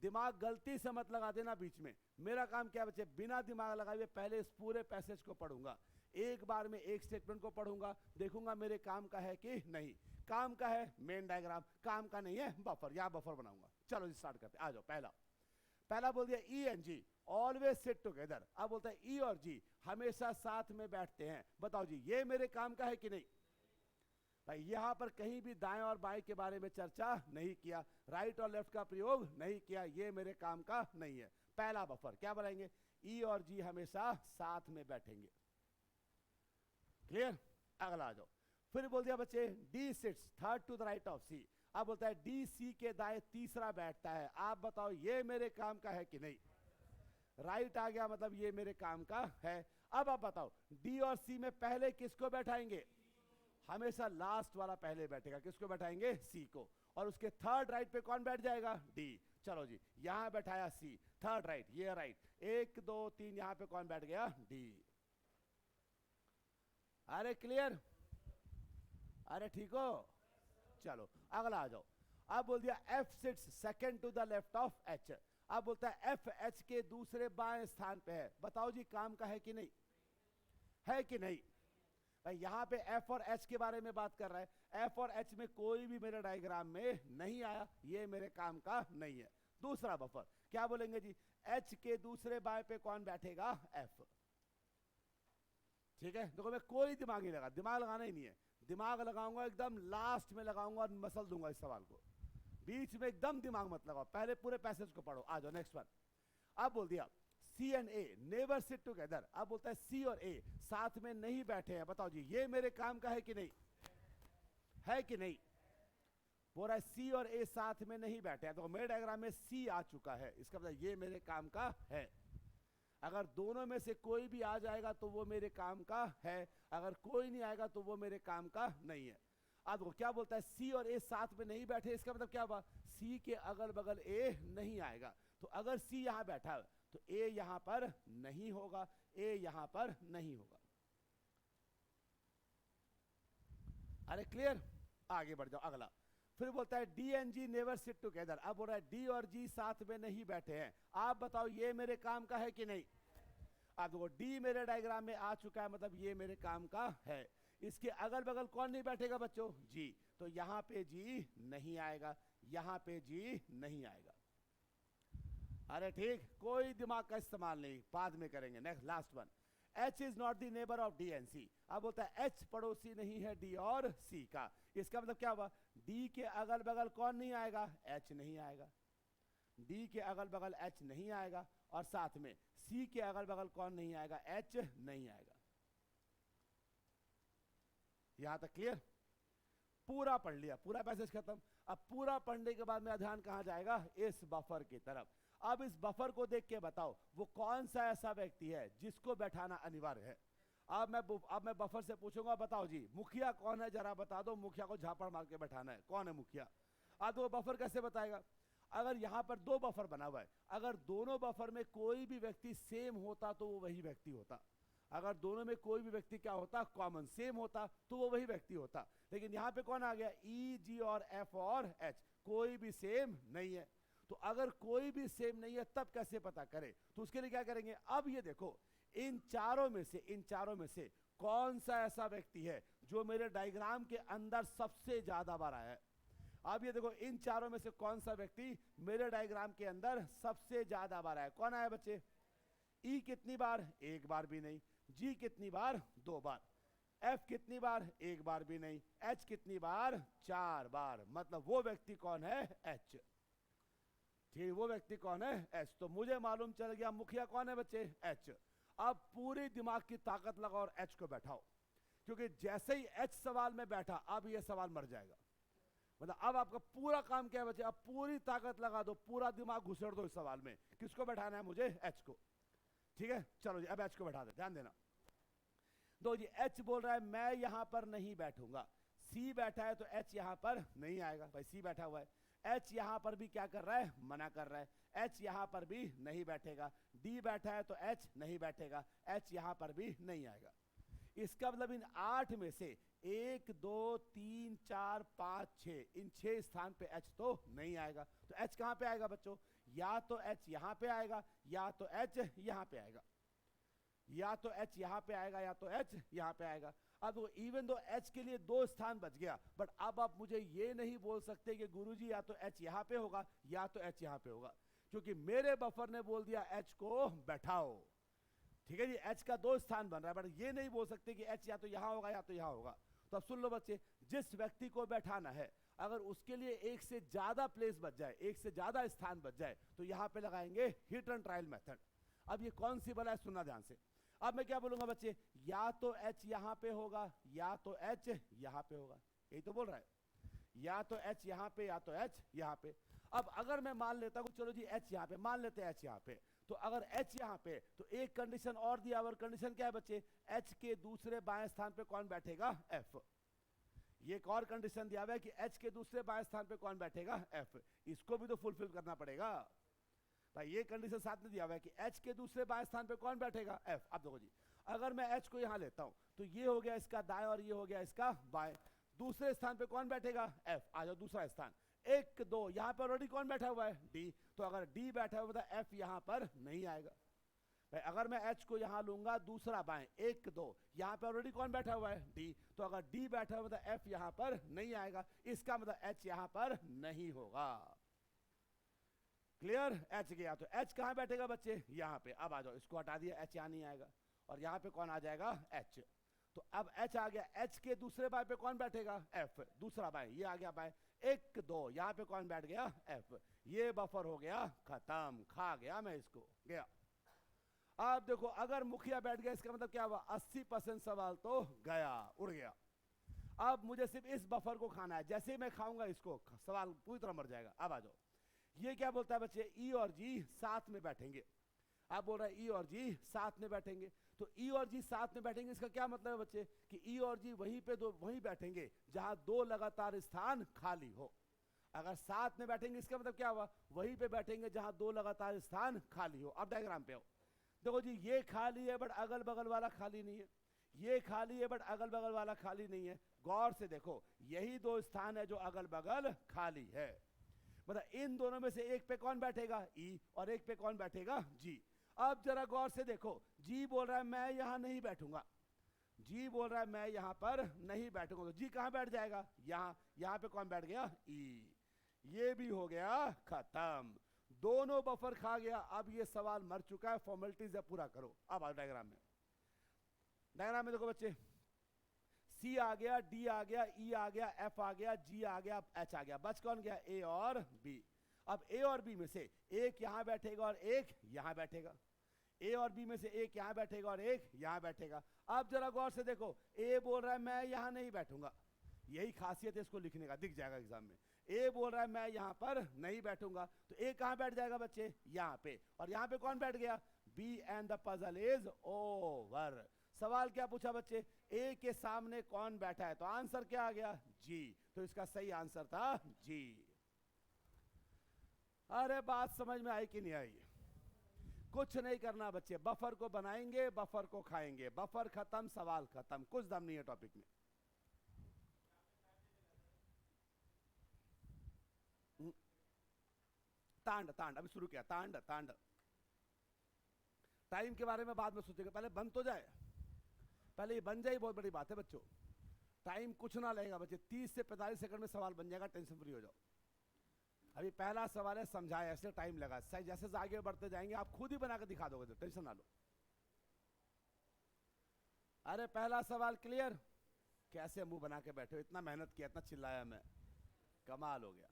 दिमाग गलती से मत लगा देना बीच में। मेरा काम क्या है बच्चे? बिना दिमाग लगाए हुए पहले इस पूरे पैसेज को पढ़ूंगा, एक बार में एक स्टेटमेंट को पढ़ूंगा, देखूंगा मेरे काम का है कि नहीं। काम का है मेन डायग्राम, काम का नहीं है बफर, यहां बफर बनाऊंगा। चलो स्टार्ट करते, आ जाओ। पहला पहला बोल दिया E and G always sit together, अब बोलता है ई और जी हमेशा साथ में बैठते हैं। बताओ जी ये मेरे काम का है कि नहीं? भाई यहां पर कहीं भी दाएं और बाएं के बारे में चर्चा नहीं किया, राइट और लेफ्ट का प्रयोग नहीं किया, ये मेरे काम का नहीं है। पहला बफर क्या बनाएंगे? ई और जी हमेशा साथ में बैठेंगे। क्लियर? अगला आ जाओ। फिर बोल दिया बच्चे D sits third to the right of C, अब बोलता है डी सी के दाएं तीसरा बैठता है। आप बताओ ये मेरे काम का है कि नहीं? राइट आ गया, मतलब ये मेरे काम का है। अब आप बताओ डी और सी में पहले किसको बैठाएंगे? हमेशा लास्ट वाला पहले बैठेगा। किसको बैठाएंगे? सी को। और उसके थर्ड राइट पे कौन बैठ जाएगा? डी। चलो जी यहां बैठाया सी, थर्ड राइट, ये राइट, 1 2 3, यहां पे कौन बैठ गया? डी। अरे क्लियर? अरे ठीक हो? चलो अगला आ जाओ। अब बोल दिया F sits second to the left of H, अब बोलता है एफ एच के दूसरे बाएं स्थान पे है। बताओ जी काम का है कि नहीं? है कि नहीं? भाई यहां पे एफ और एच के बारे में बात कर रहा है। एफ और एच में कोई भी मेरे डायग्राम में नहीं आया, ये मेरे काम का नहीं है। दूसरा बफर क्या बोलेंगे जी? एच के दूसरे बाएं पे कौन बैठेगा? एफ। ठीक है, देखो मैं कोई दिमाग नहीं लगा, दिमाग लगाना ही नहीं है, दिमाग लगाऊंगा एकदम लास्ट में लगाऊंगा और मसल दूंगा इस सवाल को। बीच में एकदम दिमाग मत लगाओ, पहले पूरे पैसेज को पढ़ो। आ जाओ नेक्स्ट वन। अब बोल दिया C and A never sit together, अब बोलता है सी और ए साथ में नहीं बैठे हैं। बताओ जी ये मेरे काम का है कि नहीं? है कि नहीं? बोल रहा है सी और ए साथ में नहीं बैठे हैं, तो मेरे डायग्राम में सी आ चुका है, इसका मतलब ये मेरे काम का है। अगर दोनों में से कोई भी आ जाएगा तो वो मेरे काम का है, अगर कोई नहीं आएगा तो वो मेरे काम का नहीं है। अब वो क्या बोलता है? सी और ए साथ में नहीं बैठे, इसका मतलब क्या हुआ? सी के अगल बगल ए नहीं आएगा। तो अगर सी यहां बैठा है तो ए यहां पर नहीं होगा, ए यहां पर नहीं होगा। अरे क्लियर? आगे बढ़ जाओ अगला। फिर बोलता है D and G never sit together, अब बोल रहा है डी और जी साथ में नहीं बैठे हैं। आप बताओ ये मेरे काम का है कि नहीं? अब देखो डी मेरे डायग्राम में आ चुका है, मतलब ये मेरे काम का है। इसके अगल बगल कौन नहीं बैठेगा बच्चों? जी। तो यहां पे जी नहीं आएगा, यहां पे जी नहीं आएगा। अरे ठीक, कोई दिमाग का इस्तेमाल नहीं, बाद में करेंगे। Next last one, H is not the neighbour of D and C, अब बोलता है H पड़ोसी नहीं है डी और सी का। इसका मतलब क्या हुआ? डी के अगल बगल कौन नहीं आएगा? H नहीं आएगा। डी के अगल बगल H नहीं आएगा, और साथ में सी के अगल बगल कौन नहीं आएगा? H नहीं आएगा। यहां तक क्लियर? पूरा पढ़ लिया, पूरा पैसेज खत्म। अब पूरा पढ़ने के बाद मेरा ध्यान कहां जाएगा? इस बफर की तरफ। अब इस बफर को देख के बताओ वो कौन सा ऐसा व्यक्ति है जिसको बैठाना अनिवार्य है। अब मैं बफर से पूछूंगा, बताओ जी मुखिया कौन है, जरा बता दो। मुखिया को झापड़ मार के बैठाना है, कौन है मुखिया? अब वो बफर कैसे बताएगा? अगर यहां पर दो बफर बना हुआ है, अगर दोनों बफर में कोई भी व्यक्ति सेम होता तो वो वही व्यक्ति होता। अगर दोनों में कोई भी व्यक्ति क्या होता? कॉमन, सेम होता, तो वो वही व्यक्ति होता। लेकिन यहां पे कौन आ गया? ई, जी और एफ और एच, कोई भी सेम नहीं है। तो अगर कोई भी सेम नहीं है तब कैसे पता करें? तो उसके लिए क्या करेंगे? अब ये देखो इन चारों में से कौन सा ऐसा व्यक्ति है जो मेरे डायग्राम के अंदर सबसे ज्यादा बार आया है। अब ये देखो इन चारों में से कौन सा व्यक्ति मेरे डायग्राम के अंदर सबसे ज्यादा बार आया। कौन आया बच्चे? ई कितनी बार? एक बार भी नहीं। जी कितनी बार? 2 बार। एफ कितनी बार? एक बार भी नहीं। एच कितनी बार? 4 बार। मतलब वो व्यक्ति कौन है? एच। ठीक, वो व्यक्ति कौन है? एच। तो मुझे मालूम चल गया मुखिया कौन है बच्चे? एच। अब पूरी दिमाग की ताकत लगाओ और एच को बैठाओ, क्योंकि जैसे ही एच सवाल में बैठा अब ये सवाल मर जाएगा। मतलब अब आपका पूरा काम क्या है बच्चे? अब पूरी ताकत लगा दो, पूरा दिमाग घुसेड़ दो इस सवाल में। किसको बैठाना है मुझे? एच को। ठीक है, चलो जी अब एच को बैठा दे, ध्यान देना। दो जी, एच बोल रहा है मैं यहां पर नहीं बैठूंगा। सी बैठा है तो एच यहां पर नहीं आएगा, भाई सी बैठा हुआ है। एच यहां पर भी क्या कर रहा है? मना कर रहा है। एच यहां पर भी नहीं बैठेगा। डी बैठा है तो एच नहीं बैठेगा, एच यहां पर भी नहीं आएगा। इसका मतलब इन 8 में से 1 2 3 4 5 6, इन 6 स्थान पे एच तो नहीं आएगा। तो एच कहां पे आएगा बच्चों? या तो एच यहां पे आएगा, या तो एच यहां पे आएगा, या तो एच यहां पे आएगा, या तो एच यहां पे आएगा। अब इवन दो एच के लिए 2 स्थान बच गया, बट अब आप मुझे ये नहीं बोल सकते कि गुरुजी या तो एच यहां पे होगा या तो एच यहां पे होगा, क्योंकि मेरे बफर ने बोल दिया एच को बैठाओ, ठीक है जी। एच का 2 स्थान बन रहा है, बट ये नहीं बोल सकते कि एच या तो यहां होगा या तो यहां होगा। तो अब सुन लो बच्चे, जिस व्यक्ति को बैठाना है अगर उसके लिए एक से ज्यादा प्लेस बच जाए, एक से ज्यादा स्थान बच जाए, तो यहां पे लगाएंगे हिट एंड ट्रायल मेथड। अब ये कौन सी बला है, सुनना ध्यान से। अब मैं क्या बोलूंगा बच्चे, या तो एच यहां पे होगा या तो एच यहां पे होगा, यही तो बोल रहा है, या तो एच यहां पे या तो एच यहां पे। अब अगर मैं मान लेता हूं, चलो जी एच यहां पे, मान लेते हैं एच यहां पे, तो अगर एच यहां पे, तो एक कंडीशन और दिया हुआ, कंडीशन क्या है बच्चे, एच के दूसरे बाएं स्थान पे कौन बैठेगा, एफ। ये एक और कंडीशन दिया हुआ है कि एच के दूसरे बाएं स्थान पे कौन बैठेगा, एफ। इसको भी तो फुलफिल करना पड़ेगा भाई, ये कंडीशन साथ में दिया हुआ है कि एच के दूसरे बाएं स्थान पे कौन बैठेगा, एफ। अब देखो जी, अगर मैं एच को यहां लेता हूं तो ये हो गया इसका दाएं और ये हो गया इसका बाएं, दूसरे स्थान पे कौन बैठेगा, एफ। आ जाओ दूसरा स्थान, 1 2, यहां पर ऑलरेडी कौन बैठा हुआ है, डी। तो अगर डी बैठा हुआ है एफ यहां पर नहीं आएगा भाई। अगर मैं एच को यहां लूंगा दूसरा बाएं, 1 2, यहां पे ऑलरेडी कौन बैठा हुआ है, डी। तो अगर डी बैठा हुआ है एफ यहां पर नहीं आएगा, इसका मतलब एच यहां पर नहीं होगा। क्लियर, एच गया तो एच कहां बैठेगा बच्चे, यहां पे। अब आ जाओ, इसको हटा दिया, एच यहां नहीं आएगा, और यहां पे कौन आ जाएगा, एच। तो अब एच आ गया, एच के दूसरे बाएं पे कौन बैठेगा, एफ, दूसरा बाएं, ये आ गया बाएं, 1 2, यहां पे कौन बैठ गया, एफ। ये बफर हो गया खत्म, खा गया मैं इसको, गया। अब देखो, अगर मुखिया बैठ गया, इसका मतलब क्या हुआ, 80% सवाल तो गया, उड़ गया। अब मुझे सिर्फ इस बफर को खाना है, जैसे ही मैं खाऊंगा इसको, सवाल पूरी तरह मर जाएगा। अब आ जाओ, ये क्या बोलता है बच्चे, ई और जी साथ में बैठेंगे। आप बोल रहे हैं ई और जी साथ में बैठेंगे, तो ई और जी साथ में बैठेंगे, इसका क्या मतलब है बच्चे, कि ई और जी वहीं पे वहीं बैठेंगे जहां 2 लगातार स्थान खाली हो। अगर साथ में बैठेंगे, इसका मतलब क्या हुआ, वहीं पे बैठेंगे जहां 2 लगातार स्थान खाली हो। अब डायग्राम पे आओ, देखो जी, ये खाली है बट अगल बगल वाला खाली नहीं है, ये खाली है बट अगल बगल वाला खाली नहीं है। गौर से देखो, यही 2 स्थान है जो अगल बगल खाली है, मतलब इन दोनों में से एक पे कौन बैठेगा, ई, और एक पे कौन बैठेगा, जी। अब जरा गौर से देखो, जी बोल रहा है मैं यहां नहीं बैठूंगा, जी बोल रहा है मैं यहां पर नहीं बैठूंगा, तो जी कहां बैठ जाएगा, यहां। यहां पे कौन बैठ गया, ई। ये भी हो गया खत्म, दोनों बफर खा गया। अब ये सवाल मर चुका है, फॉर्मेलिटीज पूरा करो। अब आओ डायग्राम में, डायग्राम में देखो बच्चे, सी आ गया, डी आ गया, ई आ गया, एफ आ गया, जी आ गया, एच आ गया, बच कौन गया, ए और बी। अब ए और बी में से एक यहां बैठेगा और एक यहां बैठेगा, ए और बी में से एक यहां बैठेगा और एक यहां बैठेगा। अब जरा गौर से देखो, ए बोल रहा है मैं यहां नहीं बैठूंगा, यही खासियत है इसको लिखने का, दिख जाएगा एग्जाम में। ए बोल रहा है मैं यहां पर नहीं बैठूंगा, तो ए कहां बैठ जाएगा बच्चे, यहां पे, और यहां पे कौन बैठ गया, B, and the puzzle is over. सवाल क्या पूछा बच्चे, ए के सामने कौन बैठा है, तो आंसर क्या आ गया, जी। तो इसका सही आंसर था जी। अरे बात समझ में आई कि नहीं आई, कुछ नहीं करना बच्चे, बफर को बनाएंगे, बफर को खाएंगे, बफर खत्म, सवाल खत्म, कुछ दम नहीं है टॉपिक में। तांड, तांड अभी शुरू किया, तांड तांड। टाइम के बारे में बाद में सोचेंगे, पहले बन तो जाए, पहले ये बन जाए, बहुत बड़ी बात है बच्चों। टाइम कुछ ना लगेगा बच्चे, 30 से 45 सेकंड में सवाल बन जाएगा, टेंशन फ्री हो जाओ। अभी पहला सवाल है समझाया, ऐसे टाइम लगा, सही जैसे आगे बढ़ते जाएंगे आप खुद ही बना के दिखा दोगे, तो टेंशन ना लो। अरे पहला सवाल क्लियर, कैसे मुंह बना के बैठे हो, इतना मेहनत किया, इतना चिल्लाया मैं, कमाल हो गया।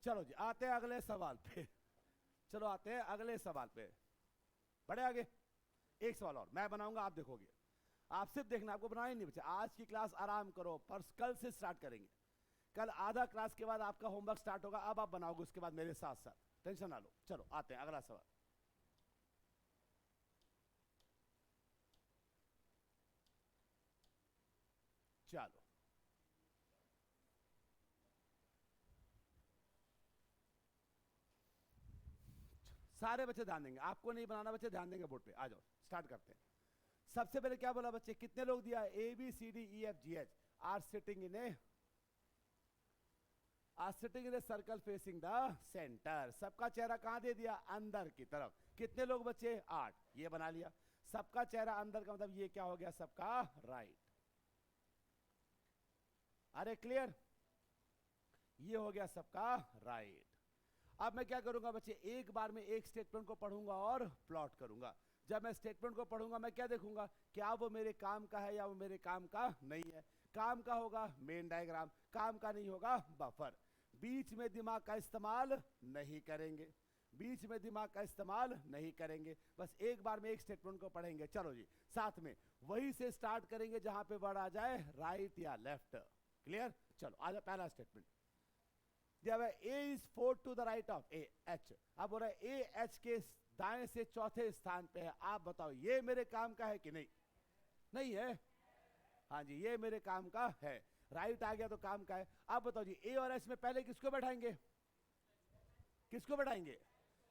चलो जी, आते हैं अगले सवाल पे, चलो आते हैं अगले सवाल पे, बढ़े आगे। एक सवाल और मैं बनाऊंगा, आप देखोगे, आप सिर्फ देखना, आपको बनाना ही नहीं बच्चे। आज की क्लास आराम करो, पर कल से स्टार्ट करेंगे, कल आधा क्लास के बाद आपका होमवर्क स्टार्ट होगा, अब आप बनाओगे उसके बाद मेरे साथ साथ, टेंशन ना लो। चलो आते हैं अगला सवाल। चलो सारे बच्चे ध्यान देंगे, आपको नहीं बनाना बच्चे, ध्यान देंगे बोर्ड पे। आ जाओ स्टार्ट करते हैं। सबसे पहले क्या बोला बच्चे, कितने लोग दिया, A B C D E F G H are sitting in a circle facing the centre. सबका चेहरा कहां दे दिया, अंदर की तरफ। कितने लोग बच्चे, 8, ये बना लिया। सबका चेहरा अंदर का मतलब ये क्या हो गया, सबका राइट। अरे क्लियर, ये हो गया सबका राइट। अब मैं क्या करूंगा बच्चे, एक बार में एक स्टेटमेंट को पढ़ूंगा और प्लॉट करूंगा। जब मैं स्टेटमेंट को पढ़ूंगा मैं क्या देखूंगा, क्या वो मेरे काम का है या वो मेरे काम का नहीं है। काम का होगा मेन डायग्राम, काम का नहीं होगा बफर। बीच में दिमाग का इस्तेमाल नहीं करेंगे, बीच में दिमाग का इस्तेमाल नहीं करेंगे, बस एक बार में एक स्टेटमेंट को पढ़ेंगे। चलो जी, साथ में वही से स्टार्ट करेंगे जहां पे वर्ड आ जाए राइट या लेफ्ट। क्लियर? चलो आ जाए पहला स्टेटमेंट। जब A is 4 to the right of A H, अब बोल रहा है ए एच के दाएं से चौथे स्थान पे है। आप बताओ ये मेरे काम का है कि नहीं? नहीं है। हाँ जी, ये मेरे काम का है। राइट आ गया तो काम का है। आप बताओ जी, ए और एच में पहले किसको बैठाएंगे? किसको बैठाएंगे?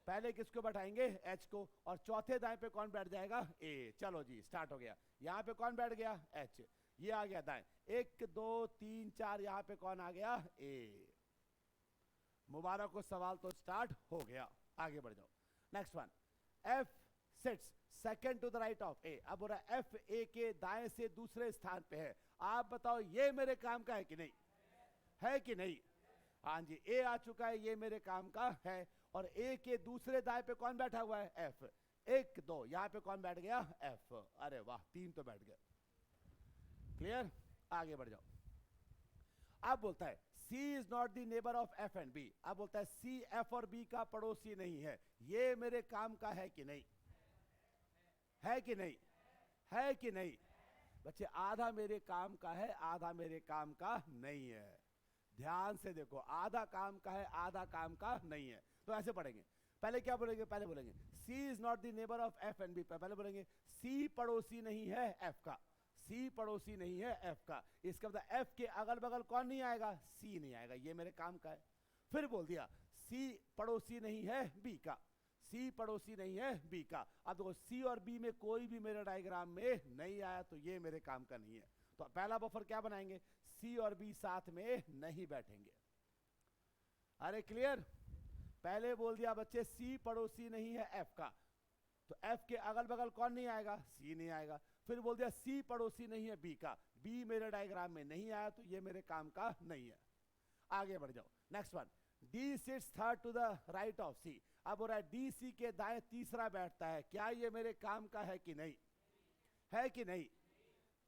पहले किसको बैठाएंगे? एच को। और चौथे दाएं पे कौन बैठ जाएगा? ए। चलो जी स्टार्ट हो गया। यहाँ पे कौन बैठ गया? एच। ये आ गया दाएं। 1 2 3 4, यहाँ पे कौन आ गया? ए। मुबारक हो, सवाल तो स्टार्ट हो गया। आगे बढ़ जाओ। Next one, F sits second to the right of A. अब बोल रहा है एफ ए के दाएं से दूसरे स्थान पे है। आप बताओ ये मेरे काम का है कि नहीं? है कि नहीं? हाँ जी, ए आ चुका है, ये मेरे काम का है। और ए के दूसरे दाएं पे कौन बैठा हुआ है? एफ। 1 2, यहाँ पे कौन बैठ गया? एफ। अरे वाह, 3 तो बैठ गए। क्लियर? आगे बढ़ जाओ। अब बोलता है C is not the neighbour of F and B। अब बोलता है C F और B का पड़ोसी नहीं है। ये मेरे काम का है कि नहीं? है कि नहीं? है कि नहीं? बच्चे आधा मेरे काम का है, आधा मेरे काम का नहीं है। ध्यान से देखो, आधा काम का है, आधा काम का नहीं है। तो ऐसे पढ़ेंगे। पहले क्या बोलेंगे? पहले बोलेंगे C is not the neighbour of F and B। पहले बोलेंगे C पड़ोसी नहीं है F का। C पड़ोसी नहीं है F का। इसका मतलब F के अगल बगल कौन नहीं आएगा? C नहीं आएगा। ये मेरे काम का है। फिर बोल दिया C पड़ोसी नहीं है B का। C पड़ोसी नहीं है B का। अब देखो C और B में कोई भी मेरे डायग्राम में नहीं आया तो ये मेरे काम का नहीं है। तो पहला बफर क्या बनाएंगे? C और B साथ में नहीं बैठेंगे। अरे क्लियर? पहले बोल दिया बच्चे C पड़ोसी नहीं है F का, तो F के अगल बगल कौन नहीं आएगा? C नहीं आएगा। फिर बोल दिया C पड़ोसी नहीं है B का। B मेरे डायग्राम में नहीं आया तो ये मेरे काम का नहीं है। आगे बढ़ जाओ। Next one, D sits third to the right of C। अब हो रहा है D C के दाएं तीसरा बैठता है। क्या ये मेरे काम का है कि नहीं? है कि नहीं?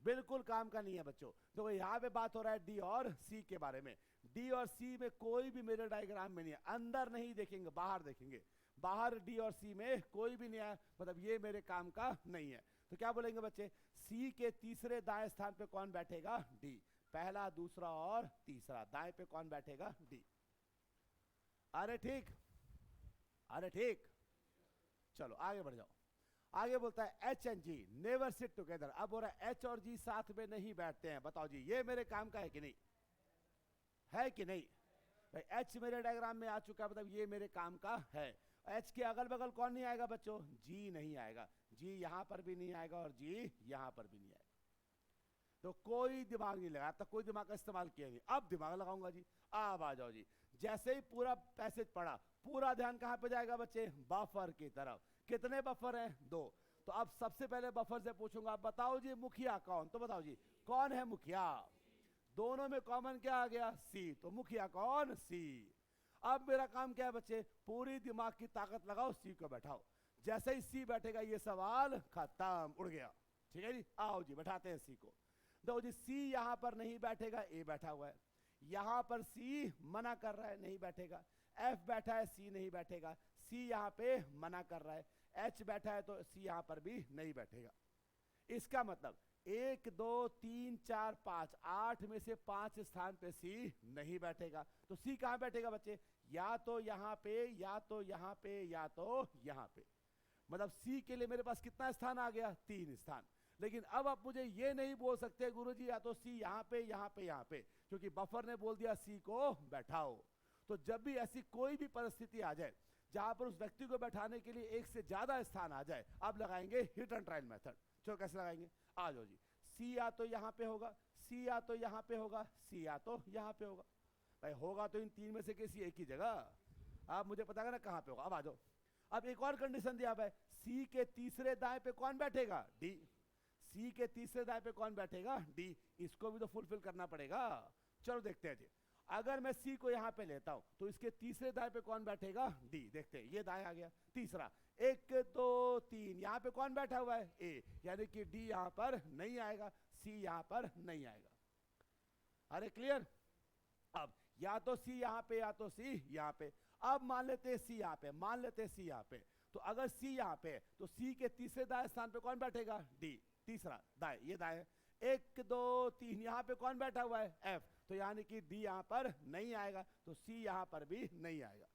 बिल्कुल काम का नहीं है बच्चों। तो यहाँ पे बात हो रहा है D और C के बारे में। D और C में कोई भी मेरे डायग्राम में नहीं है। अंदर नहीं देखेंगे, बाहर देखेंगे। बाहर D और C में कोई भी नहीं है, मतलब ये मेरे काम का नहीं है। तो क्या बोलेंगे बच्चे? C के तीसरे दाएं स्थान पे कौन बैठेगा? D। पहला, दूसरा और तीसरा, दाएं पे कौन बैठेगा? D। अरे ठीक, अरे ठीक। चलो आगे बढ़ जाओ। आगे बोलता है H and G never sit together. अब बोल रहा है H और G साथ में नहीं बैठते हैं। बताओ जी ये मेरे काम का है कि नहीं? है कि नहीं? भाई H मेरे डायग्राम में आ चुका है, मतलब ये मेरे काम का है। H के अगल बगल कौन नहीं आएगा बच्चों? G नहीं आएगा। G यहां पर भी नहीं आएगा और G यहां पर भी नहीं आएगा। तो कोई दिमाग नहीं लगाया, तब कोई दिमाग का इस्तेमाल किया नहीं। अब दिमाग लगाऊंगा जी। अब आ जाओ जी। जैसे ही पूरा पैसेज पढ़ा, पूरा ध्यान कहां पे जाएगा बच्चे? बफर की तरफ। कितने बफर हैं? 2। तो अब सबसे पहले बफर से पूछूंगा, बताओ जी मुखिया कौन? तो बताओ जी कौन है मुखिया? दोनों में कॉमन क्या आ गया? C। तो मुखिया कौन? C। अब मेरा काम क्या है बच्चे? पूरी दिमाग की ताकत लगाओ, C को बैठाओ। जैसे ही C बैठेगा ये सवाल खत्म, उड़ गया। ठीक है जी, आओ जी बैठाते हैं C को। देखो जी C यहां पर नहीं बैठेगा, A बैठा हुआ है। यहां पर C मना कर रहा है, नहीं बैठेगा। F बैठा है, C नहीं बैठेगा। C यहां पे मना कर रहा है। H बैठा है तो C यहां पर भी नहीं बैठेगा। इसका मतलब 1 2 3 4 5, 8 में से 5 स्थान पे C नहीं बैठेगा। तो C कहां बैठेगा बच्चे? या तो यहां पे, या तो यहां पे, या तो यहां पे। मतलब C के लिए मेरे पास कितना स्थान आ गया? 3 स्थान। लेकिन अब आप मुझे ये नहीं बोल सकते गुरुजी या तो C यहां पे, यहां पे, यहां पे, क्योंकि बफर ने बोल दिया C को बैठाओ। तो जब भी ऐसी कोई भी परिस्थिति आ जाए जहां पर उस व्यक्ति को बैठाने के लिए एक से ज्यादा स्थान आ जाए, अब लगाएंगे हिट एंड ट्रायल मेथड। चलो कैसे लगाएंगे? आ जाओ जी। C या तो यहां पे होगा, C या तो यहां पे होगा, C या तो यहां पे होगा। भाई होगा तो इन 3 में से किसी एक ही जगह। आप मुझे पता ना कहां पे होगा। अब आ जाओ। अब एक और कंडीशन दिया है, C के तीसरे दाएं पे कौन बैठेगा? D। C के तीसरे दाएं पे कौन बैठेगा? D। इसको भी तो फुलफिल करना पड़ेगा। चलो देखते हैं जी। अगर मैं सी को यहां पे लेता हूं तो इसके तीसरे दाएं पे कौन बैठेगा, डी। देखते हैं, ये दाएं आ गया। तीसरा 1 2 3, यहां पे कौन बैठा हुआ है, ए, यानी कि डी यहां पर नहीं आएगा, सी यहां पर नहीं आएगा। अरे क्लियर। अब या तो सी यहां पे या तो सी यहां पे। अब मान लेते हैं सी यहां पे, मान लेते हैं सी यहां पे। तो अगर सी यहां पे तो सी के तीसरे दाएं स्थान पे कौन बैठेगा, डी। तीसरा दाएं, ये दाएं। 1 2 3, यहां पे कौन बैठा हुआ है, एफ। तो यानी कि डी यहां पर नहीं आएगा, तो सी यहां पर भी नहीं आएगा।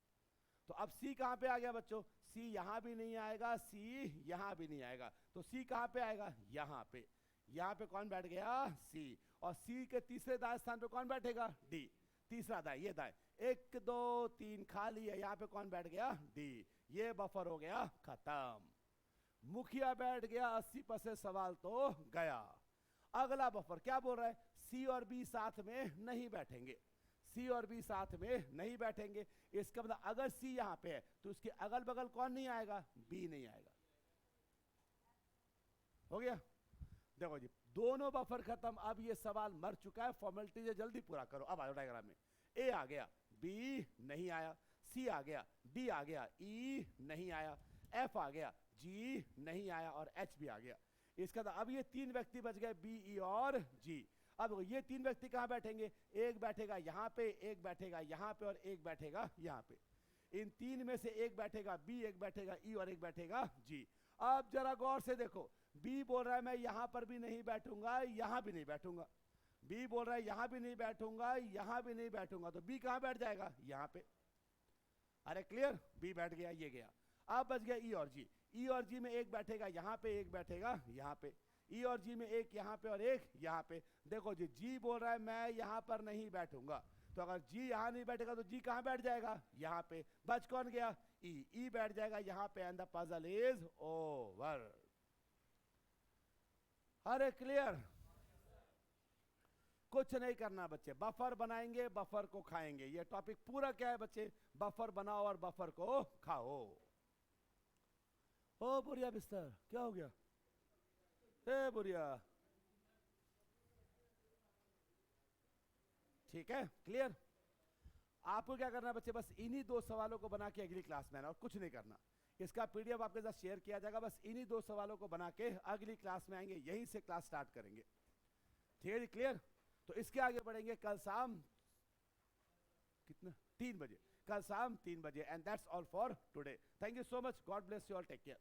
तो अब सी कहां पे आ गया बच्चों, सी यहां भी नहीं आएगा, सी यहां भी नहीं आएगा। तो सी कहां पे आएगा, यहां पे। यहां पे कौन बैठ गया, सी। और सी के तीसरे दाएं स्थान पे कौन बैठेगा, डी। तीसरा दाएं, ये दाएं। 1 2 3 खाली है, यहां पे कौन बैठ गया, डी। ये बफर हो गया खत्म। मुखिया बैठ गया, 80% सवाल तो गया। अगला बफर क्या बोल रहा है, सी और बी साथ में नहीं बैठेंगे, सी और बी साथ में नहीं बैठेंगे। इसका मतलब अगर सी यहां पे है तो उसके अगल बगल कौन नहीं आएगा, बी नहीं आएगा। हो गया। देखो जी, दोनों बफर खत्म। अब ये सवाल मर चुका है, फॉर्मेलिटी जल्दी पूरा करो। अब आओ डायग्राम में, ए आ गया, बी नहीं आया, सी आ गया, डी आ गया, ई नहीं आया, एफ आ गया, जी नहीं आया, और एच भी आ गया। इसका अब ये 3 व्यक्ति बच गए, बी, ई और जी। अब ये 3 व्यक्ति कहां बैठेंगे, एक बैठेगा यहां पे, एक बैठेगा यहां पे, और एक बैठेगा यहां पे। इन 3 में से एक बैठेगा बी, एक बैठेगा ई, और एक बैठेगा जी। अब जरा गौर से देखो, बी बोल रहा है मैं यहां पर भी नहीं बैठूंगा, यहां भी नहीं बैठूंगा। बी बोल रहा है यहां भी नहीं बैठूंगा, यहां भी नहीं बैठूंगा। तो बी कहां बैठ जाएगा, यहां पे। अरे क्लियर, बी बैठ गया, ये गया। अब बच गया ई और जी। ई और जी में एक बैठेगा यहां पे, एक बैठेगा यहां पे। ई और जी में एक यहां पे और एक यहां पे। देखो जी, जी बोल रहा है मैं यहां पर नहीं बैठूंगा, तो अगर जी यहां नहीं बैठेगा तो जी कहां बैठ जाएगा, यहां पे। बच कौन गया, ई। ई बैठ जाएगा यहां पे, and the puzzle is over. अरे क्लियर। कुछ नहीं करना बच्चे, बफर बनाएंगे, बफर को खाएंगे। ये टॉपिक पूरा क्या है बच्चे, बफर बनाओ और बफर को खाओ। ओ बुढ़िया बिस्तर, क्या हो गया, ए बुढ़िया। ठीक है, क्लियर। आपको क्या करना है बच्चे, बस इन्हीं 2 सवालों को बना के अगली क्लास में आना, और कुछ नहीं करना। इसका पीडीएफ आपके साथ शेयर किया जाएगा, बस इन्हीं 2 सवालों को बना के अगली क्लास में आएंगे, यहीं से क्लास स्टार्ट करेंगे। ठीक है जी, क्लियर। तो इसके आगे बढ़ेंगे कल शाम कितना, 3 बजे, कल शाम 3 बजे। And that's all for today. Thank you so much, God bless you all, take care.